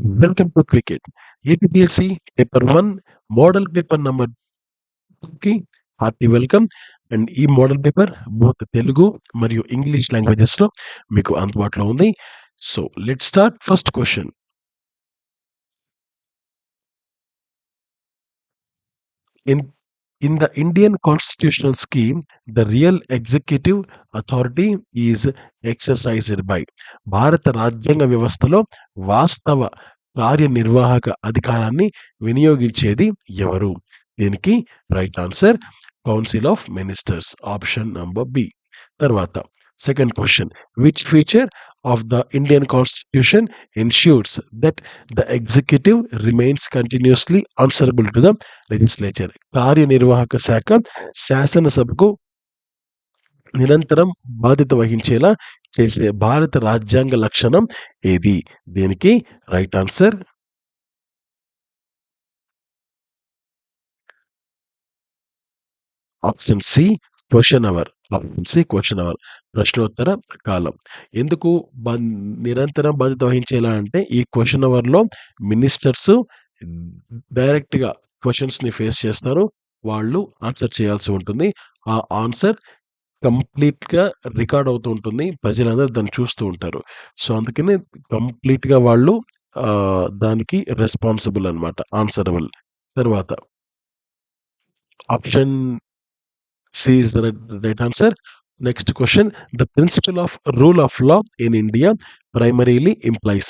Welcome to Cricket. APPSC paper 1 model paper number 2కి hearty welcome. And ఈ model paper both Telugu మరియు English languages లో మీకు అందుబాటులో ఉంది. So let start. First question. In in the Indian constitutional scheme the real executive authority is exercised by. భారత రాజ్యాంగ వ్యవస్థలో వాస్తవ కార్యనిర్వాహక అధికారాన్ని వినియోగించేది ఎవరు? దీనికి right answer council of ministers, option number B. తర్వాత second question. Which feature of the Indian constitution ensures that the executive remains continuously answerable to the legislature? కార్యనిర్వాహక శాఖ శాసనసభకు నిరంతరం బాధ్యత వహించేలా చేసే భారత రాజ్యాంగ లక్షణం ఏది? దీనికి right answer option C question hour. Option C question hour, ప్రశ్నోత్తర కాలం. ఎందుకు నిరంతరం బాధ్యత వహించేలా అంటే ఈ క్వశ్చన్ అవర్ లో మినిస్టర్స్ డైరెక్ట్ గా క్వశ్చన్స్ ని ఫేస్ చేస్తారు. వాళ్ళు ఆన్సర్ చేయాల్సి ఉంటుంది. ఆ ఆన్సర్ కంప్లీట్ గా రికార్డ్ అవుతూ ఉంటుంది. ప్రజలందరూ దాన్ని చూస్తూ ఉంటారు. సో అందుకని కంప్లీట్ గా వాళ్ళు దానికి రెస్పాన్సిబుల్ అన్నమాట, ఆన్సరబుల్. తర్వాత option C is the right answer. Next question. The principle of rule of law in India primarily implies.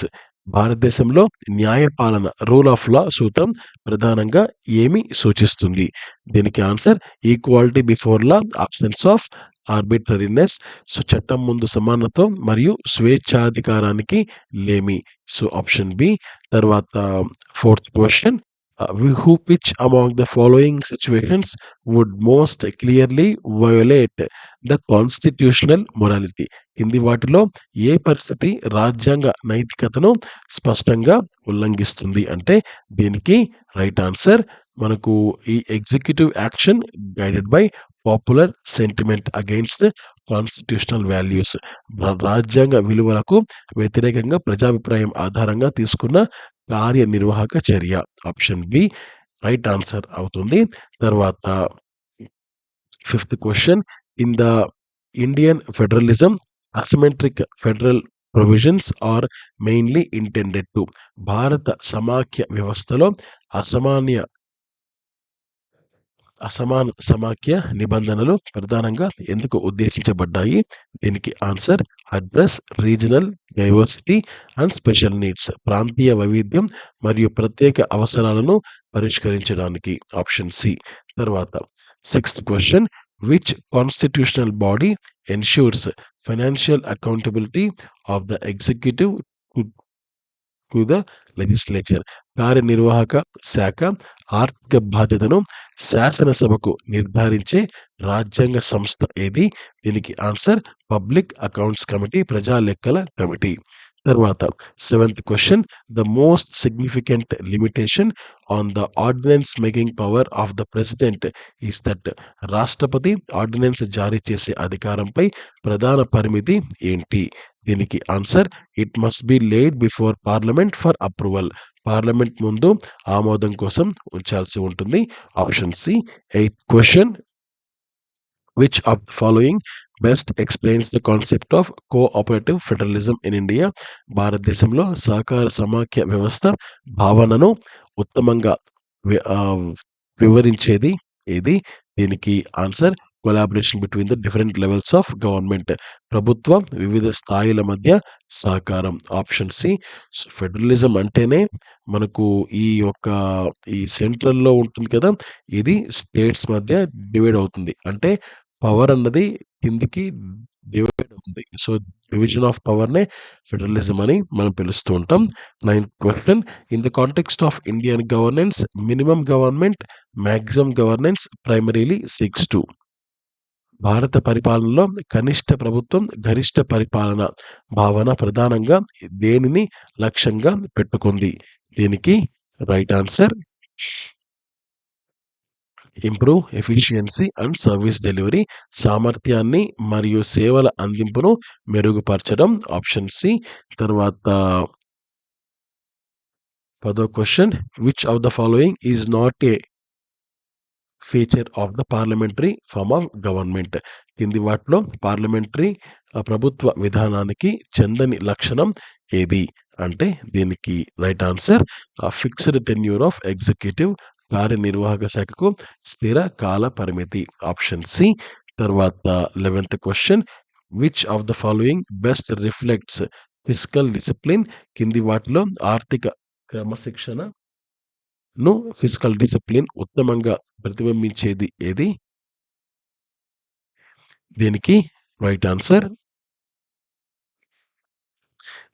భారతదేశంలో న్యాయపాలన రూల్ ఆఫ్ లా సూత్రం ప్రధానంగా ఏమి సూచిస్తుంది? దీనికి answer equality before law, absence of arbitrariness. So చట్టం ముందు సమానత్వం మరియు స్వేచ్ఛాధికారానికి లేమి. So option B. తర్వాత fourth question. Which among the following situations would most clearly violate the constitutional morality? కింది వాటిలో ఏ పరిస్థితి రాజ్యాంగ నైతికతను స్పష్టంగా ఉల్లంఘిస్తుంది అంటే దీనికి రైట్ ఆన్సర్ మనకు ఈ executive action guided by popular sentiment against constitutional values. రాజ్యాంగ విలువలకు వ్యతిరేకంగా ప్రజాభిప్రాయం ఆధారంగా తీసుకున్న కార్యనిర్వాహక చర్య. ఆప్షన్ బి రైట్ ఆన్సర్ అవుతుంది. తర్వాత fifth question. In the Indian federalism asymmetric federal provisions are mainly intended to. భారత సమాఖ్య వ్యవస్థలో అసమాన సమాఖ్య నిబంధనలు ప్రధానంగా ఎందుకు ఉద్దేశించబడ్డాయి? దీనికి answer address regional diversity and special needs. ప్రాంతీయ వైవిధ్యం మరియు ప్రత్యేక అవసరాలను పరిష్కరించడానికి. Option C. తర్వాత sixth question. Which constitutional body ensures financial accountability of the executive to the legislature? కార్యనిర్వాహక శాఖ ఆర్థిక బాధ్యతను శాసనసభకు నిర్ధారించే రాజ్యాంగ సంస్థ ఏది? దీనికి ఆన్సర్ పబ్లిక్ అకౌంట్స్ కమిటీ, ప్రజా లెక్కల కమిటీ. తర్వాత seventh question. The most significant limitation on the ordinance making power of the president is that. రాష్ట్రపతి ఆర్డినెన్స్ జారీ చేసే అధికారంపై ప్రధాన పరిమితి ఏంటి? దీనికి answer it must be laid before parliament for approval. Parliament ముందు ఆమోదం కోసం ఉంచాల్సి ఉంటుంది. Option C. Eighth question. Which of the following best explains the concept of cooperative federalism in India? భారతదేశంలో సహకార సమాఖ్య వ్యవస్థ భావనను ఉత్తమంగా వివరించేది ఏది? దీనికి answer collaboration between the different levels of government. ప్రభుత్వం వివిధ స్థాయిల మధ్య సహకారం. Option C. ఫెడరలిజం అంటేనే మనకు ఈ సెంట్రల్లో ఉంటుంది కదా, ఇది స్టేట్స్ మధ్య డివైడ్ అవుతుంది. అంటే పవర్ అన్నది కిందికి డివైడ్ అవుతుంది. సో డివిజన్ ఆఫ్ పవర్ నే ఫెడరలిజం అని మనం పిలుస్తూ ఉంటాం. Ninth question. In the context of Indian governance minimum government maximum governance primarily six to. భారత పరిపాలనలో కనిష్ట ప్రభుత్వం గరిష్ట పరిపాలన భావన ప్రధానంగా దేనిని లక్ష్యంగా పెట్టుకుంది? దీనికి right answer improve efficiency and service delivery. సామర్థ్యాన్ని మరియు సేవల అందింపును మెరుగుపరచడం. Option C. తర్వాత 10వ question, which of the following is not a feature of the parliamentary form of government? కింది వాటిలో పార్లమెంటరీ ప్రభుత్వ విధానానికి చెందని లక్షణం ఏది అంటే దీనికి right answer fixed tenure of executive, కార్యనిర్వాహక శాఖకు స్థిర కాల పరిమితి, ఆప్షన్ సి. తర్వాత 11th question, which of the following best reflects physical discipline? కింది వాటిలో ఆర్థిక క్రమశిక్షణను ఫిజికల్ డిసిప్లిన్ ఉత్తమంగా ప్రతిబింబించేది ఏది? దీనికి right answer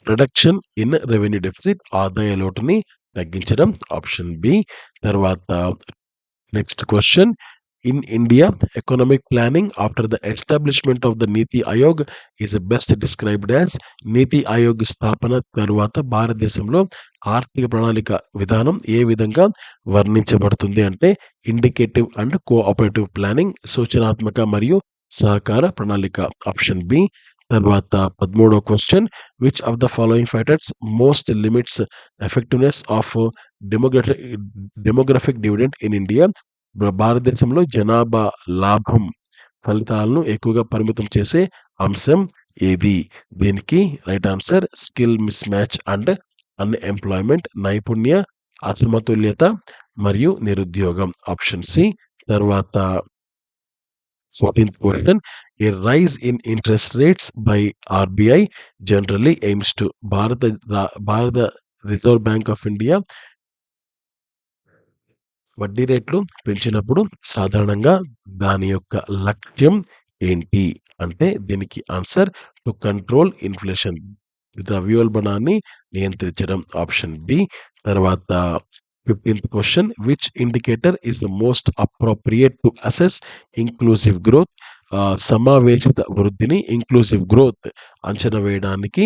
reduction in revenue deficit, ఆదాయ లోటుని తగ్గించడం, ఆప్షన్ బి. తర్వాత next question, in India economic planning after the establishment of the NITI Aayog is best described as? NITI Aayog స్థాపన తరువాత భారతదేశంలో ఆర్థిక ప్రణాళిక విధానం ఏ విధంగా వర్ణించబడుతుంది అంటే ఇండికేటివ్ అండ్ కోఆపరేటివ్ ప్లానింగ్, సూచనాత్మక మరియు సహకార ప్రణాళిక, ఆప్షన్ బి. తర్వాత 13వ question, which of the following factors most limits effectiveness of demographic dividend in India? భారతదేశంలో జనాభా లాభం ఫలితాలను ఎక్కువగా పరిమితం చేసే అంశం ఏది? దీనికి right answer skill miss match and unemployment, నైపుణ్య అసమతుల్యత మరియు నిరుద్యోగం, ఆప్షన్ సి. తర్వాత 14th question, a rise in interest rates by RBI generally aims to? భారత రిజర్వ్ బ్యాంక్ ఆఫ్ ఇండియా వడ్డీ రేట్లు పెంచినప్పుడు సాధారణంగా దాని యొక్క లక్ష్యం ఏంటి అంటే దీనికి ఆన్సర్ టు కంట్రోల్ ఇన్ఫ్లేషన్, ద్రవ్యోల్బణాన్ని నియంత్రించడం, ఆప్షన్ బి. తర్వాత 15th question, which indicator is the most appropriate to assess inclusive growth? సమావేశిత వృద్ధిని ఇంక్లూసివ్ గ్రోత్ అంచనా వేయడానికి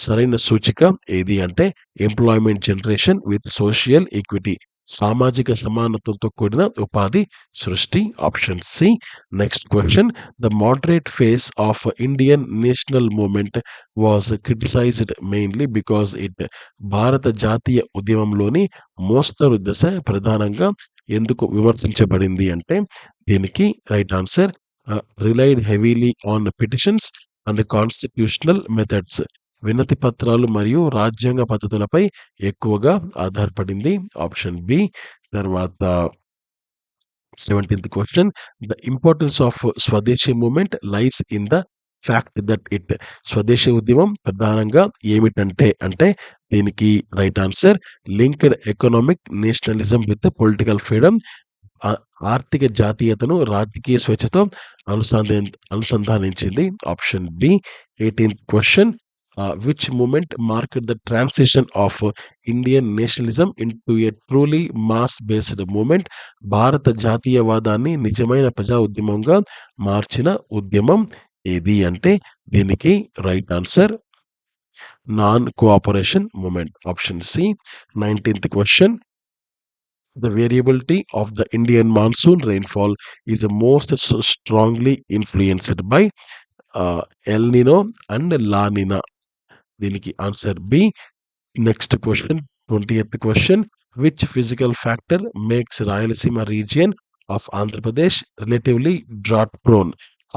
సరైన సూచిక ఏది అంటే employment generation with social equity, సామాజిక సమానత్వంతో కూడిన ఉపాధి సృష్టి, option C. Next question, the moderate phase of Indian national movement was criticized mainly because it? భారత జాతీయ ఉద్యమంలోని మోస్తరు దశ ప్రధానంగా ఎందుకు విమర్శించబడింది అంటే దీనికి right answer relied heavily on petitions and constitutional methods, వినతి పత్రాలు మరియు రాజ్యాంగ పద్ధతులపై ఎక్కువగా ఆధారపడింది, ఆప్షన్ బి. తర్వాత 17th question, the importance of Swadeshi movement lies in the fact that it? స్వదేశీ ఉద్యమం ప్రధానంగా ఏమిటంటే అంటే దీనికి right answer linked economic nationalism with political freedom, ఆర్థిక జాతీయతను రాజకీయ స్వేచ్ఛతో అనుసంధానించింది, option B. 18th question, which movement marked the transition of Indian nationalism into a truly mass-based movement? భారత జాతీయవాదాన్ని నిజమైన ప్రజా ఉద్యమంగా మార్చిన ఉద్యమం ఏది అంటే దీనికి right answer non cooperation movement, option C. 19th question, the variability of the Indian monsoon rainfall is most strongly influenced by El Nino and La Nina. దీనికి answer B. Next question 20th question, which physical factor makes Rayalaseema region of Andhra Pradesh relatively drought prone?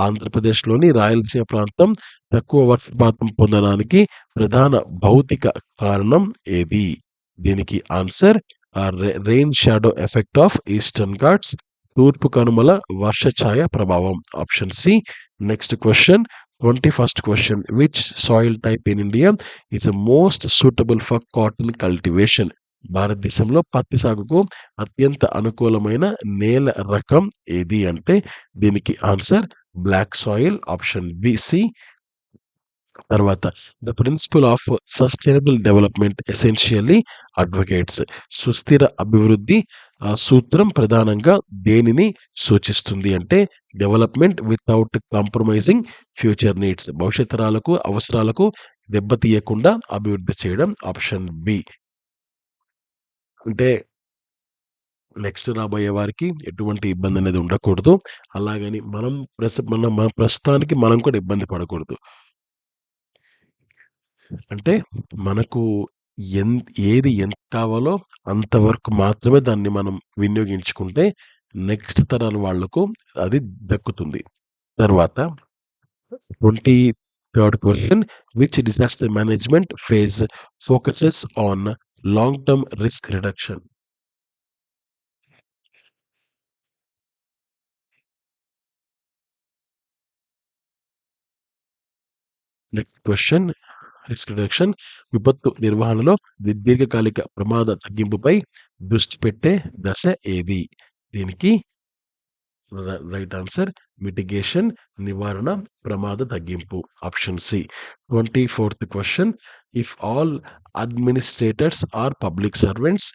ఆంధ్రప్రదేశ్లోని రాయలసీమ ప్రాంతం తక్కువ వర్షపాతం పొందడానికి ప్రధాన భౌతిక కారణం ఏది? దీనికి answer rain shadow effect of Eastern Ghats, తూర్పు కనుమల వర్షఛాయ ప్రభావం, option C. Next question 21st question, which soil type in India is most suitable for cotton cultivation? భారతదేశంలో పత్తి సాగుకు అత్యంత అనుకూలమైన నేల రకం ఏది అంటే దీనికి answer black soil, option B C. తర్వాత the principle of sustainable development essentially advocates, సుస్థిర అభివృద్ధి సూత్రం ప్రధానంగా దేనిని సూచిస్తుంది అంటే development without compromising future needs, భవిష్యత్ తరాలకు అవసరాలకు దెబ్బతీయకుండా అభివృద్ధి చేయడం, ఆప్షన్ బి. అంటే నెక్స్ట్ రాబోయే వారికి ఎటువంటి ఇబ్బంది అనేది ఉండకూడదు, అలాగని మన ప్రస్తుతానికి మనం కూడా ఇబ్బంది పడకూడదు. అంటే మనకు ఎన్ ఏది ఎంత కావాలో అంతవరకు మాత్రమే దాన్ని మనం వినియోగించుకుంటే నెక్స్ట్ తరాల వాళ్లకు అది దక్కుతుంది. తర్వాత 23rd question. Which disaster management phase focuses on long term risk reduction? Next question. Risk reduction విపత్తు నిర్వహణలో దీర్ఘకాలిక ప్రమాద తగ్గింపుపై దృష్టి పెట్టే దశ ఏది? దీనికి రైట్ ఆన్సర్ మిటిగేషన్, నివారణ, ప్రమాద తగ్గింపు. Option C. 24th question. If all administrators are public servants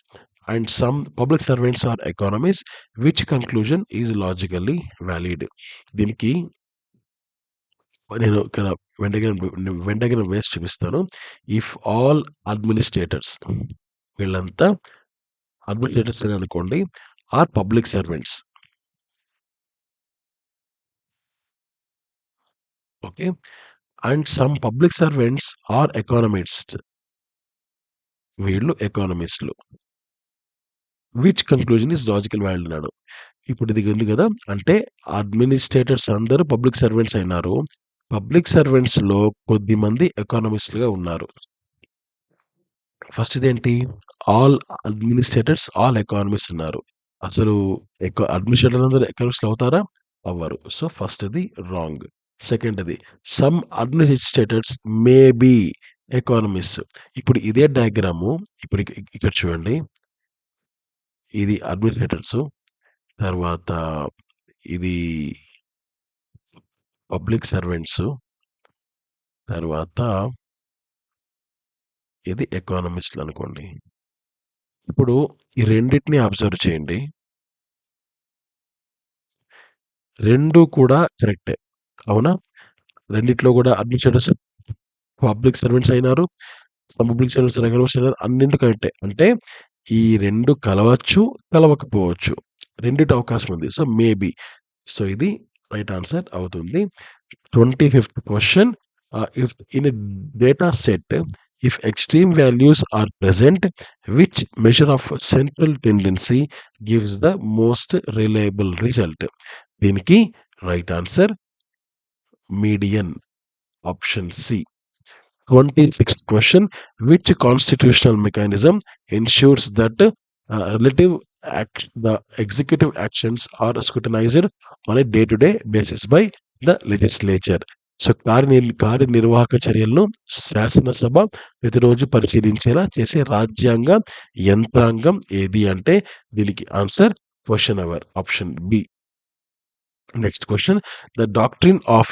and some public servants are economies, which conclusion is logically valid? దీనికి నేను ఇక్కడ వెన్ డయాగ్రామ్ వేసి చూపిస్తాను. ఇఫ్ ఆల్ అడ్మినిస్ట్రేటర్స్, వీళ్ళంతా అడ్మినిస్ట్రేటర్స్ అని అనుకోండి, are public servants. Okay. And some public servants are economist, వీళ్ళు ఎకానమిస్టులు. Which conclusion is logical valid అన్నాడు. ఇప్పుడు ఇది ఉంది కదా, అంటే అడ్మినిస్ట్రేటర్స్ అందరూ పబ్లిక్ సర్వెంట్స్ అయినారు. పబ్లిక్ సర్వెంట్స్ లో కొద్ది మంది ఎకానమిస్టులుగా ఉన్నారు. ఫస్ట్ ఇదేంటి, ఆల్ అడ్మినిస్ట్రేటర్స్ ఆల్ ఎకానమిస్ట్ ఉన్నారు. అసలు అడ్మినిస్ట్రేటర్ అందరూ ఎకానమిస్టులు అవుతారా? అవ్వరు. సో ఫస్ట్ ఇది రాంగ్. సెకండ్ అది some administrators may be economist. ఇప్పుడు ఇదే డయాగ్రాము, ఇప్పుడు ఇక్కడ చూడండి, ఇది అడ్మినిస్ట్రేటర్స్, తర్వాత ఇది పబ్లిక్ సర్వెంట్స్, తర్వాత ఇది ఎకానమిస్టులు అనుకోండి. ఇప్పుడు ఈ రెండింటిని అబ్జర్వ్ చేయండి, రెండు కూడా కరెక్టే, అవునా? రెండిట్లో కూడా అడ్మినిస్ట్రేటర్స్ పబ్లిక్ సర్వెంట్స్ అయినారు, సమ్ పబ్లిక్ సర్వెంట్స్ ఎకానమిస్ట్ అయినారు, అన్నింటి కరెక్టే. అంటే ఈ రెండు కలవచ్చు, కలవకపోవచ్చు, రెండిటి అవకాశం ఉంది. సో మేబీ, సో ఇది రైట్ ఆన్సర్ అవుతుంది. 25th question. If in data set, if extreme values are present, which measure of central tendency gives the most reliable result? దీనికి right answer median. Option C. 26th question. Which constitutional mechanism ensures that the executive actions are scrutinized on a day-to-day basis by the legislature? So కార్యనిర్వాహక చర్యలను శాసనసభ ప్రతిరోజు పరిశీలించేలా చేసే రాజ్యాంగ యంత్రాంగం ఏది అంటే దీనికి answer question hour. Option B. Next question. The doctrine of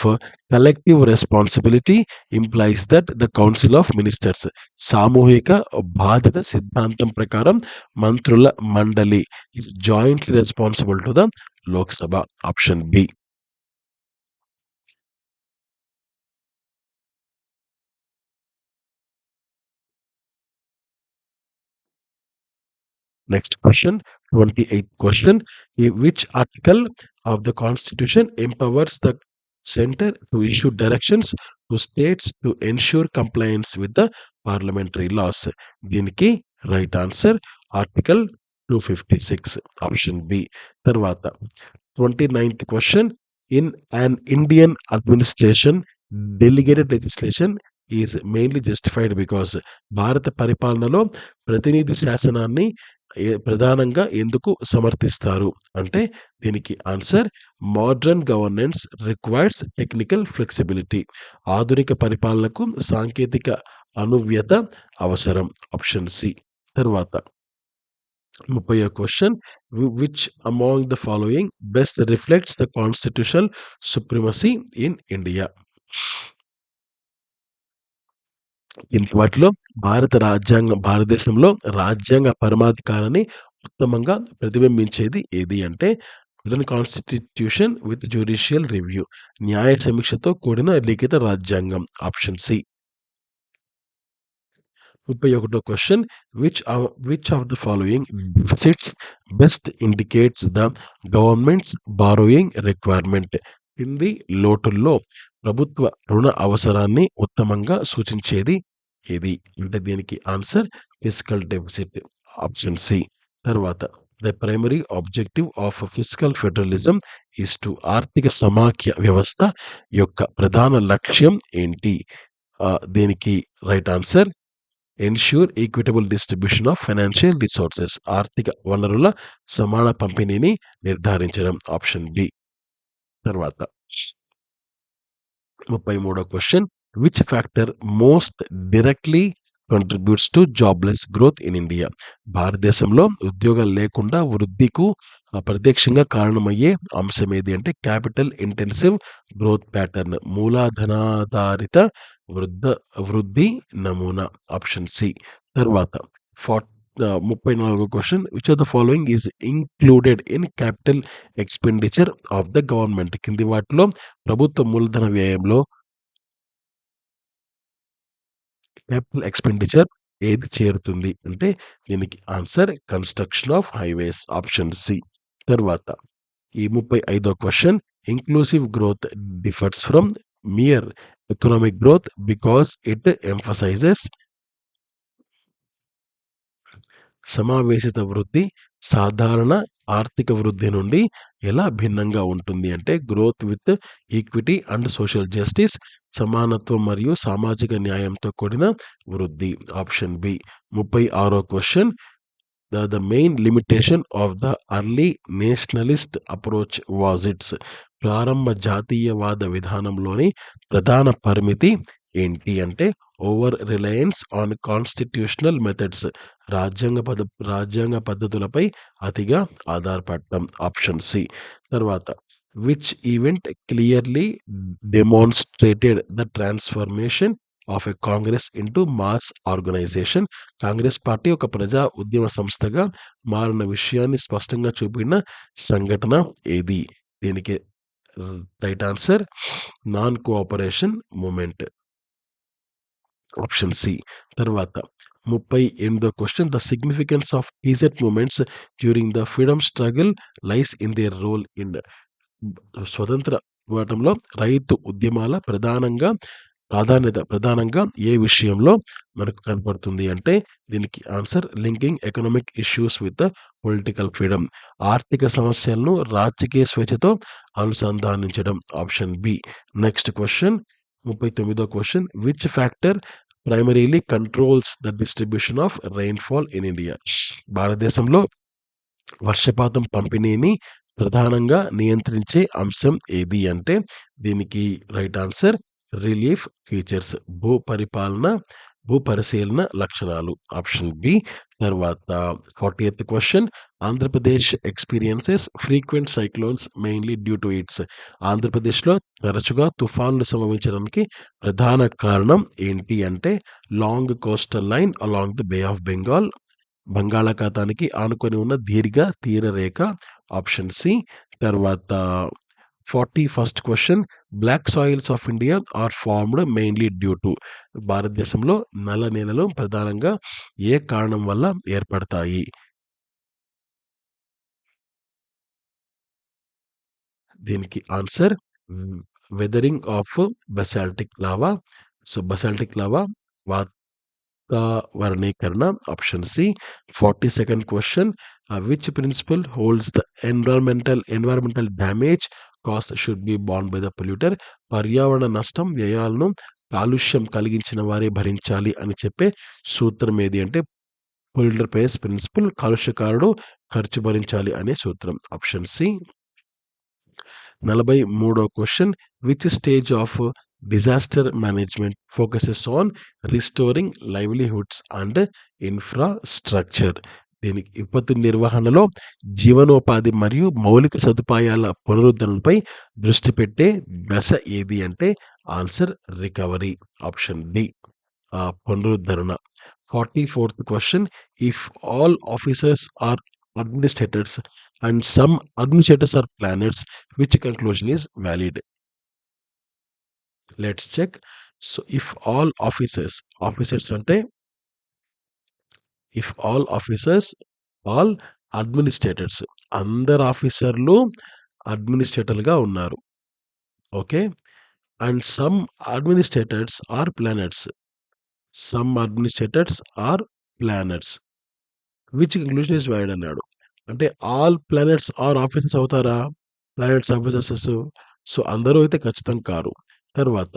collective responsibility implies that the Council of Ministers, సామూహిక బాధ్యత సిద్ధాంతం ప్రకారం మంత్రుల మండలి is jointly responsible to the Lok Sabha. Option B. Next question, 28th question. Which article of the Constitution empowers the center to issue directions to states to ensure compliance with the parliamentary laws? దీనికి right answer article 256. Option B. తర్వాత 29th question. In an Indian administration, delegated legislation is mainly justified because, భారత పరిపాలనలో ప్రతినిధి శాసనాన్ని ప్రధానంగా ఎందుకు సమర్థిస్తారు అంటే దీనికి answer modern governance requires technical flexibility. ఆధునిక పరిపాలనకు సాంకేతిక అనువ్యత అవసరం. Option C. తర్వాత 30వ question. Which among the following best reflects the constitutional supremacy in India? వాటిలో భారతదేశంలో రాజ్యాంగ పరమాధికారాన్ని ఉత్తమంగా ప్రతిబింబించేది ఏది అంటే కాన్స్టిట్యూషన్ విత్ జ్యుడిషియల్ రివ్యూ, న్యాయ సమీక్షతో కూడిన లిఖిత రాజ్యాంగం. Option C. 31వ question. Which of the following deficits best indicates the government's borrowing requirement? కింది లోటుల్లో ప్రభుత్వ రుణ అవసరాన్ని ఉత్తమంగా సూచించేది ఏది అంటే దీనికి answer physical deficit option C. తర్వాత the primary objective of physical federalism is to ఆర్థిక సమాఖ్య వ్యవస్థ యొక్క ప్రధాన లక్ష్యం ఏంటి? దీనికి right answer ensure equitable distribution of financial resources, ఆర్థిక వనరుల సమాన పంపిణీని నిర్ధారించడం ఆప్షన్ బి. తర్వాత 33వ question, which factor most directly contributes to jobless growth in India? భారతదేశంలో ఉద్యోగాలు లేకుండా వృద్ధికు ప్రత్యక్షంగా కారణమయ్యే అంశం ఏది అంటే క్యాపిటల్ ఇంటెన్సివ్ గ్రోత్ ప్యాటర్న్, మూలధనాధారిత వృద్ధి నమూనా ఆప్షన్ సి. తర్వాత 34వ question, which of the following is included in capital expenditure of the government? కింది వాటిలో ప్రభుత్వ మూలధన వ్యయంలో క్యాపిటల్ ఎక్స్పెండిచర్ ఏది చేరుతుంది అంటే దీనికి answer construction of highways option C. తర్వాత ఈ 35వ question, inclusive growth differs from mere economic growth because it emphasises. సమావేశిత వృద్ధి సాధారణ ఆర్థిక వృద్ధి నుండి ఎలా భిన్నంగా ఉంటుంది అంటే growth with equity and social justice, సమానత్వం మరియు సామాజిక న్యాయంతో కూడిన వృద్ధి ఆప్షన్ బి. 36వ question, the main limitation of the early nationalist approach was its ప్రారంభ జాతీయవాద విధానంలోని ప్రధాన పరిమితి ఏంటి అంటే over reliance on constitutional methods, రాజ్యాంగ పద్ధతులపై అతిగా ఆధారపడటం ఆప్షన్ సి. తర్వాత which event clearly demonstrated the transformation of a Congress into mass organization? Congress party ఒక ప్రజా ఉద్యమ సంస్థగా మారిన విషయాన్ని స్పష్టంగా చూపిన సంఘటన ఏది? దీనికి right answer non cooperation movement option C. తర్వాత 38వ question, the significance of peasant movements during the freedom struggle lies in their role in. స్వతంత్ర పోరాటంలో రైతు ఉద్యమాల ప్రధానంగా ఏ విషయంలో మనకు కనపడుతుంది అంటే దీనికి answer linking economic issues with political freedom, ఆర్థిక సమస్యలను రాజకీయ స్వేచ్ఛతో అనుసంధానించడం ఆప్షన్ బి. నెక్స్ట్ క్వశ్చన్ 39వ question, which factor primarily controls the distribution of rainfall in India? భారతదేశంలో వర్షపాతం పంపిణీని ప్రధానంగా నియంత్రించే అంశం ఏది అంటే దీనికి రైట్ ఆన్సర్ రిలీఫ్ ఫీచర్స్, భూపరిశీలన లక్షణాలు ఆప్షన్ బి. తర్వాత 40th question, Andhra Pradesh experiences frequent cyclones mainly due to its. ఆంధ్రప్రదేశ్లో తరచుగా తుఫాన్లు సంభవించడానికి ప్రధాన కారణం ఏంటి అంటే long coastal line along the bay of Bengal, బంగాళాఖాతానికి ఆనుకొని ఉన్న దీర్ఘ తీరరేఖ ఆప్షన్ సి. తర్వాత 41st question, black soils of India are formed mainly due to. భారతదేశంలో నల్ల నేలలు ప్రధానంగా ఏ కారణం వల్ల ఏర్పడతాయి? దీనికి answer weathering of basaltic lava. So basaltic lava వాతావరణీకరణ option C. 42nd question, which principle holds the environmental damage cost should be borne by the polluter? పర్యావరణ నష్టం వ్యయాలను కాలుష్యం కలిగించిన వారే భరించాలి అని చెప్పే సూత్రం ఏది అంటే పొల్యూటర్ పేస్ ప్రిన్సిపల్, కాలుష్యకారుడు ఖర్చు భరించాలి అనే సూత్రం ఆప్షన్ సి. 43వ question, which stage of disaster management focuses on restoring livelihoods and infrastructure? దీనికి విపత్తు నిర్వహణలో జీవనోపాధి మరియు మౌలిక సదుపాయాల పునరుద్ధరణపై దృష్టి పెట్టే దశ ఏది అంటే ఆన్సర్ రికవరీ ఆప్షన్ డి, పునరుద్ధరణ. 44th question, if all officers are administrators and some administrators are planners, which conclusion is valid? Let's check. So if all officers ante if all officers, all administrators, అందరు ఆఫీసర్లు అడ్మినిస్ట్రేటర్లుగా ఉన్నారు, okay, and some administrators are planners, some administrators are planners. Which conclusion is wide అన్నాడు. అంటే all planets are officers అవుతారా? Planets officers. So అందరూ అయితే ఖచ్చితంగా కారు. తర్వాత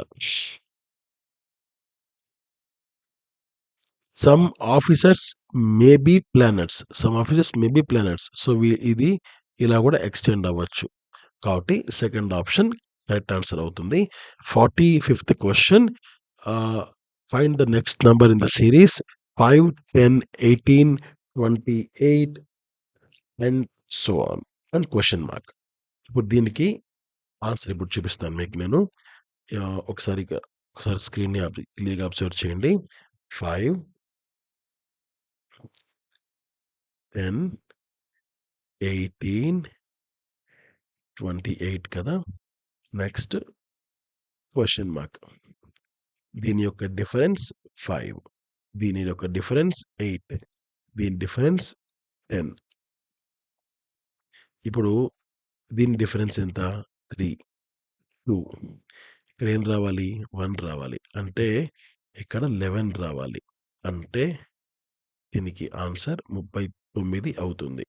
some officers may be planets. Some officers may be planets. So ఇది ఇలా కూడా ఎక్స్టెండ్ అవ్వచ్చు. కాబట్టి సెకండ్ ఆప్షన్ కరెక్ట్ ఆన్సర్ అవుతుంది. 45th question, find the next number in the series 5, 10, 18, 28 and so on and question mark. ఇప్పుడు దీనికి answer ఇప్పుడు చూపిస్తాను మీకు నేను. ఒకసారి స్క్రీన్ని క్లియర్గా అబ్జర్వ్ చేయండి. 5, 10, 18, 28 కదా. Next question mark. దీని యొక్క డిఫరెన్స్ 5, దీని యొక్క డిఫరెన్స్ 8, దీని డిఫరెన్స్ 10. ఇప్పుడు దీని డిఫరెన్స్ ఎంత? 3, 2. ఇక్కడ ఏం రావాలి? 1 రావాలి. అంటే ఇక్కడ 11 రావాలి. అంటే దీనికి ఆన్సర్ 39 అవుతుంది.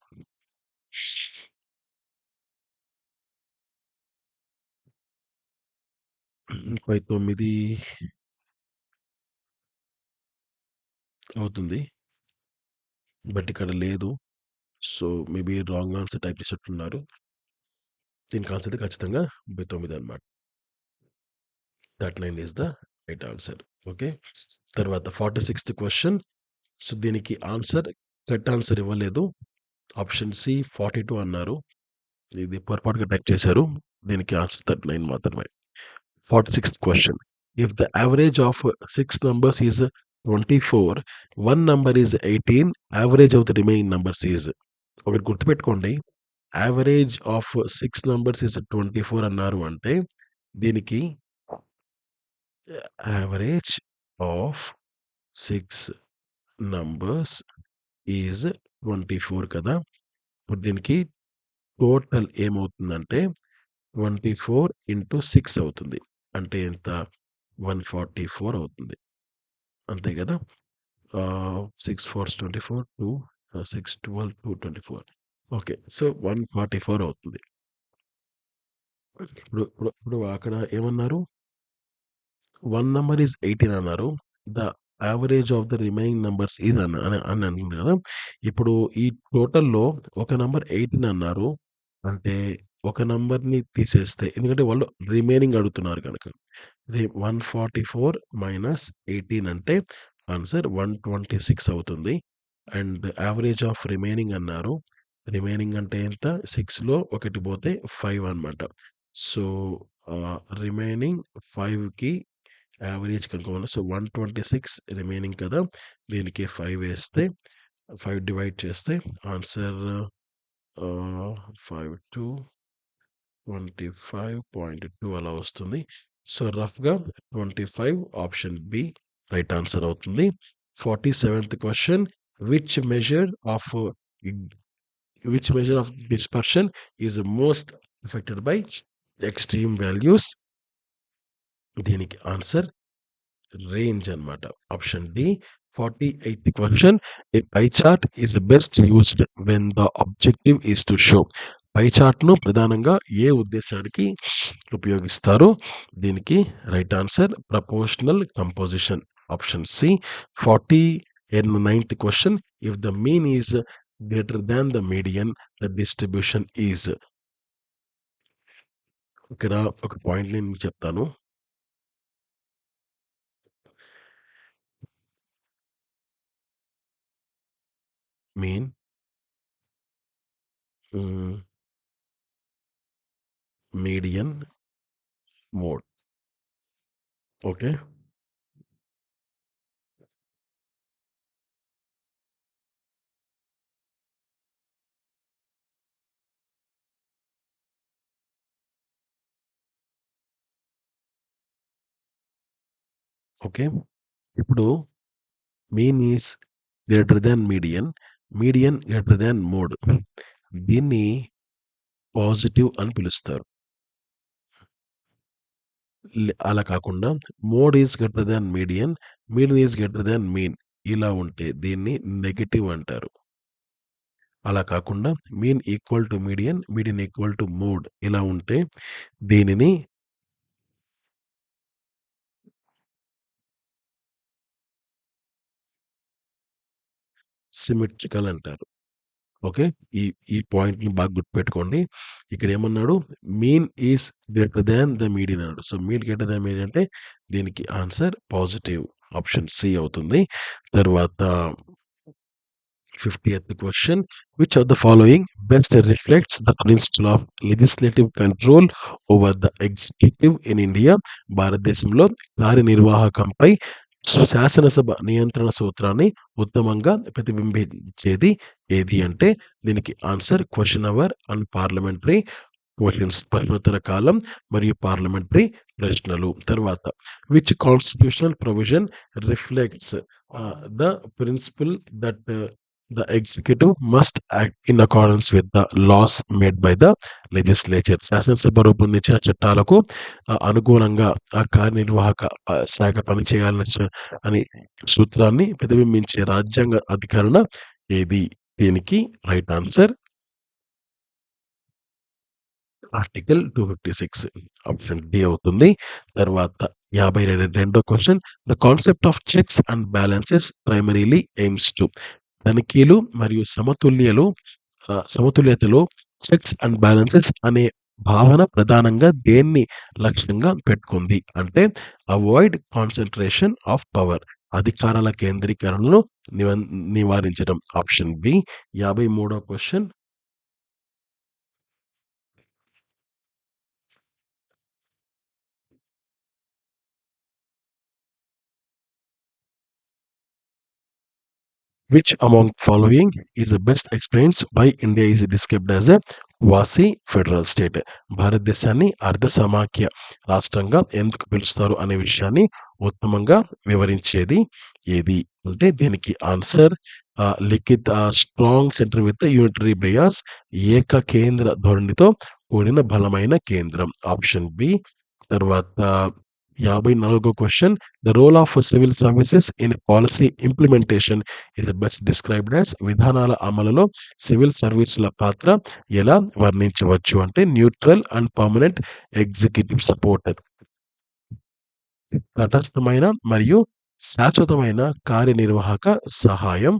39 అవుతుంది. బట్ ఇక్కడ లేదు. So maybe wrong answer type చేసేట్టున్నారు. దీనికి ఆన్సర్ అయితే ఖచ్చితంగా 39 అనమాట. 39 is the right answer. Okay. తర్వాత 46th క్వశ్చన్. సో దీనికి ఆన్సర్ కరెక్ట్ ఆన్సర్ ఇవ్వలేదు. ఆప్షన్ సి 42 అన్నారు. ఇది పొరపాటుగా టైప్ చేశారు. దీనికి ఆన్సర్ 39 మాత్రమే. 46th question. If the average of 6 numbers is 24, one number is 18, average of the remaining numbers is. ఒకటి గుర్తుపెట్టుకోండి, యావరేజ్ ఆఫ్ 6 numbers ఈజ్ 24 అన్నారు అంటే దీనికి యావరేజ్ ఆఫ్ 6 numbers ఈజ్ 24 కదా. ఇప్పుడు దీనికి టోటల్ ఏమవుతుందంటే 24 into 6 అవుతుంది. అంటే ఎంత? 144 అవుతుంది. అంతే కదా. 6 4s 24, 2 6 12 2 24. ఓకే. సో 144 అవుతుంది. ఇప్పుడు ఇప్పుడు ఇప్పుడు అక్కడ ఏమన్నారు? 1 number ఈజ్ 18 అన్నారు. The average of the remaining numbers is అని అంటుంది కదా. ఇప్పుడు ఈ టోటల్‌లో ఒక నంబర్ 18 అన్నారు. అంటే ఒక నంబర్‌ని తీసేస్తే, ఎందుకంటే వాళ్ళు రిమైనింగ్ అడుగుతున్నారు గనక. 144 మైనస్ 18 అంటే ఆన్సర్ 126 అవుతుంది. అండ్ యావరేజ్ ఆఫ్ రిమైనింగ్ అన్నారు. రిమైనింగ్ అంటే ఎంత? 6లో ఒకటి పోతే 5 అనమాట. సో రిమైనింగ్ 5కి యావరేజ్ కనుక్కోవాలి. సో 126 రిమైనింగ్ కదా. దీనికి 5 వేస్తే 5 డివైడ్ చేస్తే ఆన్సర్ 5 to 25.2 అలా వస్తుంది. సో రఫ్‌గా 25 ఆప్షన్ బి రైట్ ఆన్సర్ అవుతుంది. 47th question. Which measure of dispersion is most affected by extreme values? దీనికి ఆన్సర్ రేంజ్ అన్నమాట. Option D. 48th question. A pie chart is best used when the objective is to show. Pie చార్ట్‌ను ప్రధానంగా ఏ ఉద్దేశానికి ఉపయోగిస్తారు? దీనికి right answer proportional composition. Option C. 49th question. If the mean is greater than the median, the distribution is. ఇక్కడ ఒక point నేను మీకు చెప్తాను. Mean, median, mode. Okay. Okay. ఇప్పుడు mean is greater than median, median greater than mode. దీన్ని positive అని పిలుస్తారు. అలా కాకుండా mode is greater than median, median is greater than mean ఇలా ఉంటే దీన్ని నెగెటివ్ అంటారు. అలా కాకుండా mean equal to median, median equal to mode ఇలా ఉంటే దీనిని సిమెట్రికల్ అంటారు. ఓకే. ఈ ఈ పాయింట్‌ని బాగా గుర్తుపెట్టుకోండి. ఇక్కడేమన్నాడు? Mean is greater than the median అన్నాడు. So, mean greater than median అంటే దీనికి ఆన్సర్ పాజిటివ్ ఆప్షన్ సి అవుతుంది. తర్వాత 50th question. Which of the following best reflects the principle of legislative control over the executive in India? భారతదేశంలో కార్యనిర్వాహకంపై శాసనసభ నియంత్రణ సూత్రాన్ని ఉత్తమంగా ప్రతిబింబించేది ఏది అంటే దీనికి answer question hour and parliamentary questions ప్రశ్నోత్తర కాలం మరియు పార్లమెంటరీ ప్రశ్నలు. తర్వాత which constitutional provision reflects the principle that the executive must act in accordance with the laws made by the legislature? శాసనసభ రూపొందించిన చట్టాలకు అనుగుణంగా ఆ కార్యనిర్వాహక శాఖ పనిచేయాలని అని సూత్రాన్ని ప్రతిబింబించే రాజ్యాంగ అధికరణ ఏది? దీనికి right answer article 256 option D అవుతుంది. తర్వాత 52వ question. The concept of checks and balances primarily aims to? తనిఖీలు మరియు సమతుల్యతలో చెక్స్ అండ్ బ్యాలెన్సెస్ అనే భావన ప్రధానంగా దేన్ని లక్ష్యంగా పెట్టుకుంది అంటే అవాయిడ్ కాన్సంట్రేషన్ ఆఫ్ పవర్, అధికారాల కేంద్రీకరణను నివారించడం. Option B. 53వ question. Which among following is the best explains why India is described as a quasi federal state? భారతదేశాన్ని అర్ధ సమాఖ్య రాష్ట్రంగా ఎందుకు పిలుస్తారు అనే విషయాన్ని ఉత్తమంగా వివరించేది ఏది అంటే దీనికి ఆన్సర్ లిఖిత్ strong centre with unitary bias, ఏక కేంద్ర ధోరణితో కూడిన బలమైన కేంద్రం. Option B. తర్వాత 54వ question. The role of civil services in policy implementation is best described as? విధానాల అమలులో సివిల్ సర్వీసుల పాత్ర ఎలా వర్ణించవచ్చు అంటే neutral and permanent executive support, తటస్థమైన మరియు శాశ్వతమైన కార్యనిర్వాహక సహాయం.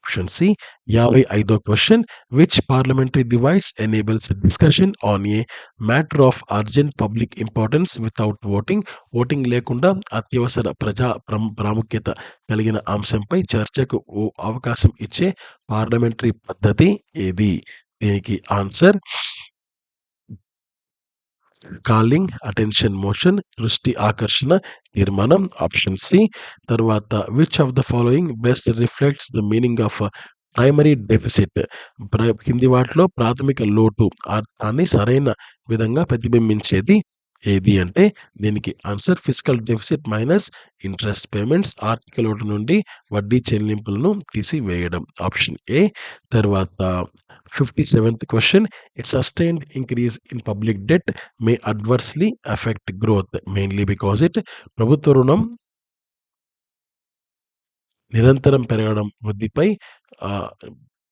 Option C. 55వ question. Which parliamentary device enables discussion on a matter of urgent public importance without voting? Voting లేకుండా అత్యవసర ప్రాముఖ్యత కలిగిన అంశంపై చర్చకు అవకాశం ఇచ్చే పార్లమెంటరీ పద్ధతి ఏది? దీనికి ఆన్సర్ కాలింగ్ అటెన్షన్ మోషన్, దృష్టి ఆకర్షణ తీర్మానం. Option C. తర్వాత which of the following best reflects the meaning of primary deficit? కింది వాటిలో ప్రాథమిక లోటు అర్థాన్ని సరైన విధంగా ప్రతిబింబించేది ఏది అంటే దీనికి answer physical deficit minus interest payments, ఆర్థిక లోటు నుండి వడ్డీ చెల్లింపులను తీసివేయడం. Option A. తర్వాత 57th question. A sustained increase in public debt May adversely affect growth mainly because it? ప్రభుత్వ రుణం నిరంతరం పెరగడం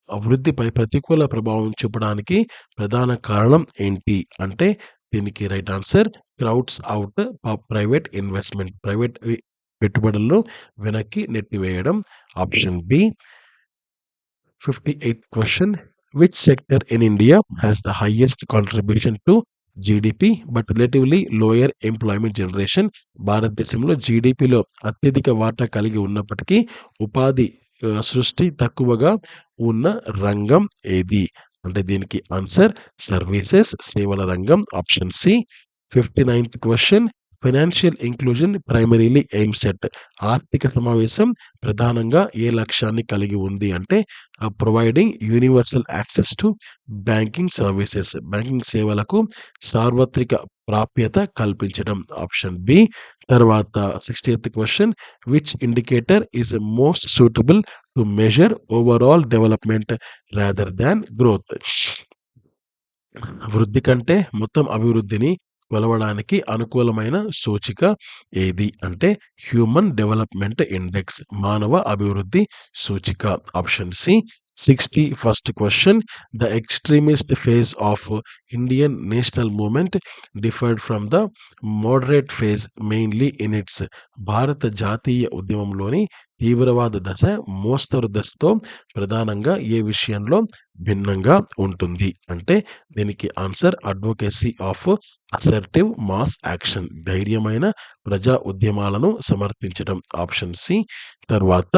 వృద్ధిపై ప్రతికూల ప్రభావం చూపడానికి ప్రధాన కారణం ఏంటి అంటే దీనికి right answer crowds out private investment, private పెట్టుబడులను వెనక్కి నెట్టివేయడం. Option B. 58th question. Which sector in India has the highest contribution to GDP but relatively lower employment generation? భారతదేశంలో జీడిపిలో అత్యధిక వాటా కలిగి ఉన్నప్పటికీ ఉపాధి సృష్టి తక్కువగా ఉన్న రంగం ఏది అంటే దీనికి ఆన్సర్ సర్వీసెస్, సేవల రంగం. Option C. 59th question. Financial inclusion primarily aims at? ఆర్థిక సమావేశం ప్రధానంగా ఏ లక్ష్యాన్ని కలిగి ఉంది అంటే providing universal access to banking services, banking సేవలకు సార్వత్రిక ప్రాప్యత కల్పించడం. Option B. తర్వాత 60th question. Which indicator is most suitable to measure overall development rather than growth? వృద్ధి కంటే మొత్తం అభివృద్ధిని కొలవడానికి అనుకూలమైన సూచిక ఏది అంటే హ్యూమన్ డెవలప్మెంట్ ఇండెక్స్, మానవ అభివృద్ధి సూచిక. Option C. 61st question. The extremist phase of Indian national movement differed from the moderate phase mainly in its. భారత జాతీయ ఉద్యమంలోని తీవ్రవాద దశ మోస్తరు దశతో ప్రధానంగా ఏ విషయంలో భిన్నంగా ఉంటుంది అంటే దీనికి answer advocacy of assertive mass action, ధైర్యమైన ప్రజా ఉద్యమాలను సమర్థించడం. Option C. తర్వాత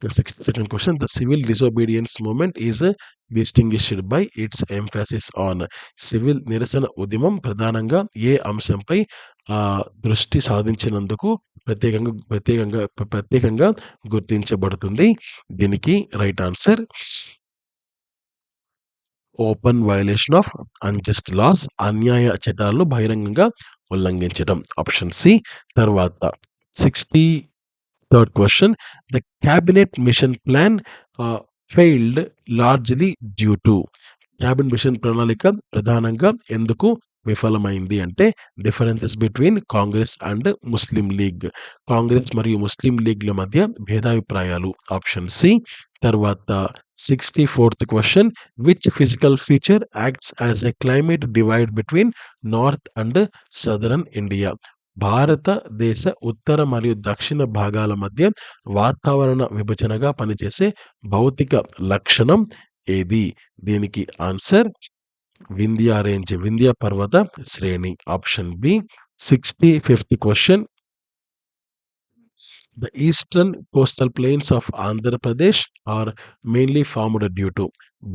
62nd question. The civil disobedience movement is distinguished by its emphasis on. Civil నిరసన ఉద్యమం ప్రధానంగా ఏ అంశంపై దృష్టి సాధించినందుకు ప్రత్యేకంగా గుర్తించబడుతుంది. దీనికి right answer open violation of unjust laws, అన్యాయ చట్టాలను బహిరంగంగా ఉల్లంఘించడం. Option C. తర్వాత 63rd question. The cabinet mission plan failed largely due to. Cabinet mission ప్రణాళిక ప్రధానంగా ఎందుకు విఫలమైంది అంటే differences between Congress and Muslim League, Congress మరియు ముస్లిం లీగ్ల మధ్య భేదాభిప్రాయాలు. Option C. తర్వాత 64th question. Which physical feature acts as a climate divide between north and southern India. భారతదేశ ఉత్తర మరియు దక్షిణ భాగాల మధ్య వాతావరణ విభజనగా పనిచేసే భౌతిక లక్షణం ఏది? దీనికి ఆన్సర్ వింధ్యా రేంజ్, వింధ్య పర్వత శ్రేణి. Option B. 65th question. The eastern coastal plains of Andhra Pradesh are mainly formed due to.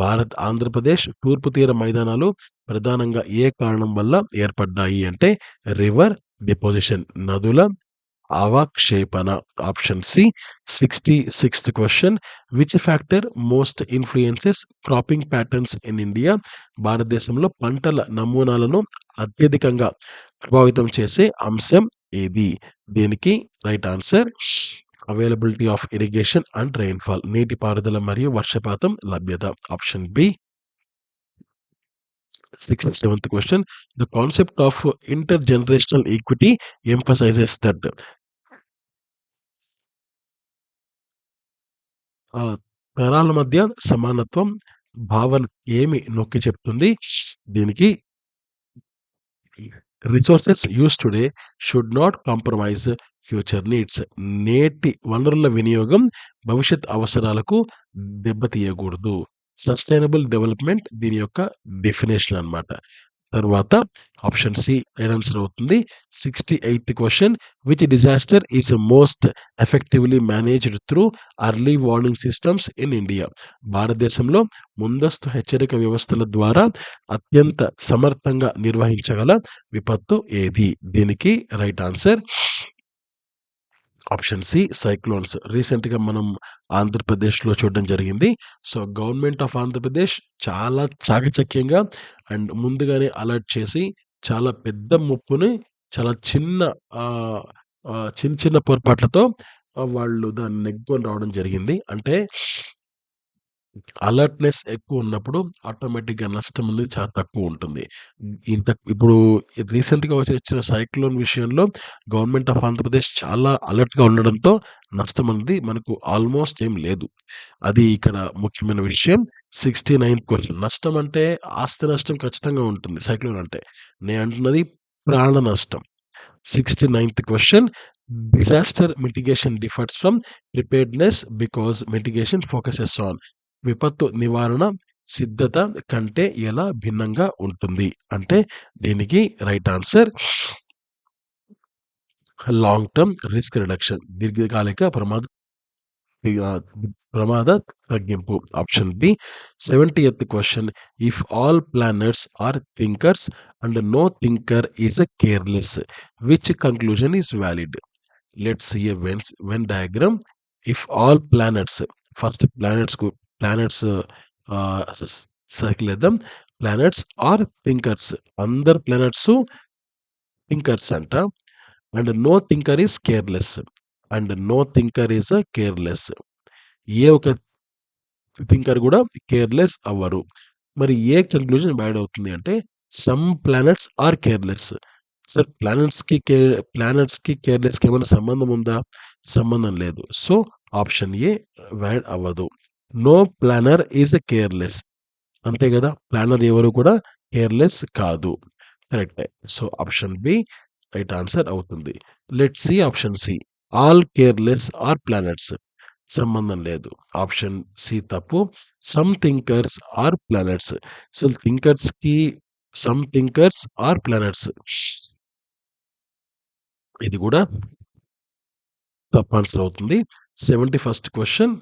Bharat Andhra Pradesh తూర్పు తీర మైదానాలు ప్రధానంగా ఏ కారణం వల్ల ఏర్పడ్డాయి అంటే రివర్ డిపోజిషన్, నదుల అవక్షేపణ. Option C. 66th question. Which factor most influences cropping patterns in India. భారతదేశంలో పంటల నమూనాలను అత్యధికంగా ప్రభావితం చేసే అంశం ఏది? దీనికి right answer availability of irrigation and rainfall, నీటిపారుదల మరియు వర్షపాతం లభ్యత. Option B. 67th question. The concept of intergenerational equity emphasises that. తరాల మధ్య సమానత్వం భావన ఏమి నొక్కి చెప్తుంది? దీనికి resources use today should not compromise future needs. నేటి వనరుల వినియోగం భవిష్యత్ అవసరాలకు దెబ్బతీయకూడదు. సస్టైనబుల్ డెవలప్మెంట్ దీని యొక్క డెఫినేషన్ అన్నమాట. తర్వాత ఆప్షన్ సి రైట్ ఆన్సర్ అవుతుంది. 68th question. Which disaster is most effectively managed through early warning systems in India. భారతదేశంలో ముందస్తు హెచ్చరిక వ్యవస్థల ద్వారా అత్యంత సమర్థంగా నిర్వహించగల విపత్తు ఏది? దీనికి right answer option C cyclones. రీసెంట్గా మనం ఆంధ్రప్రదేశ్లో చూడడం జరిగింది. సో గవర్నమెంట్ ఆఫ్ ఆంధ్రప్రదేశ్ చాలా చాకచక్యంగా అండ్ ముందుగానే అలర్ట్ చేసి చాలా పెద్ద ముప్పుని చాలా చిన్న చిన్న పొరపాట్లతో వాళ్ళు దాన్ని నెగ్గుకొని రావడం జరిగింది. అంటే అలర్ట్‌నెస్ ఎక్కువున్నప్పుడు ఆటోమేటిక్‌గా నష్టం అనేది చాలా తక్కువుంటుంది. ఇప్పుడు రీసెంట్‌గా వచ్చిన సైక్లోన్ విషయంలో గవర్నమెంట్ ఆఫ్ ఆంధ్రప్రదేశ్ చాలా అలర్ట్‌గా ఉండడంతో నష్టం అనేది మనకు ఆల్మోస్ట్ ఏం లేదు. అది ఇక్కడ ముఖ్యమైన విషయం. 69th question. నష్టం అంటే ఆస్తి నష్టం ఖచ్చితంగా ఉంటుంది సైక్లోన్ అంటే. నేను అంటున్నది ప్రాణ నష్టం. 69th question. Disaster mitigation differs from preparedness because mitigation focuses on. విపత్తు నివారణ సిద్ధత కంటే ఎలా భిన్నంగా ఉంటుంది అంటే దీనికి right answer long term risk reduction, దీర్ఘకాలిక ప్రమాద తగ్గింపు. Option B. 70th question. If all planners are thinkers and no thinker is a careless, which conclusion is valid? Let's see a Venn diagram. If all planets, first planets circle వేద్దాం. Planets are thinkers, అందరు planets thinkers అంట. And no thinker is careless, and no thinker is careless. ఏ ఒక thinker కూడా careless అవ్వరు. మరి a conclusion bad అవుతుంది అంటే some planets are careless. Sir ప్లానెట్స్‌కి కేర్‌లెస్‌కి ఏమైనా సంబంధం ఉందా? సంబంధం లేదు. సో, ఆప్షన్ ఏ వాలిడ్ అవ్వదు. No planner is a careless. అంతే గదా! ప్లానర్ ఎవరు కూడా కేర్‌లెస్ కాదు. కరెక్టే. So, option B right answer అవుతుంది. Let's see option C. All careless are planets. సంబంధం లేదు. ఆప్షన్ సి తప్పు. Some thinkers are planets. So, some thinkers are planets. ఇది గూడా తప్పు ఆన్సర్ అవుతుంది. 71st question.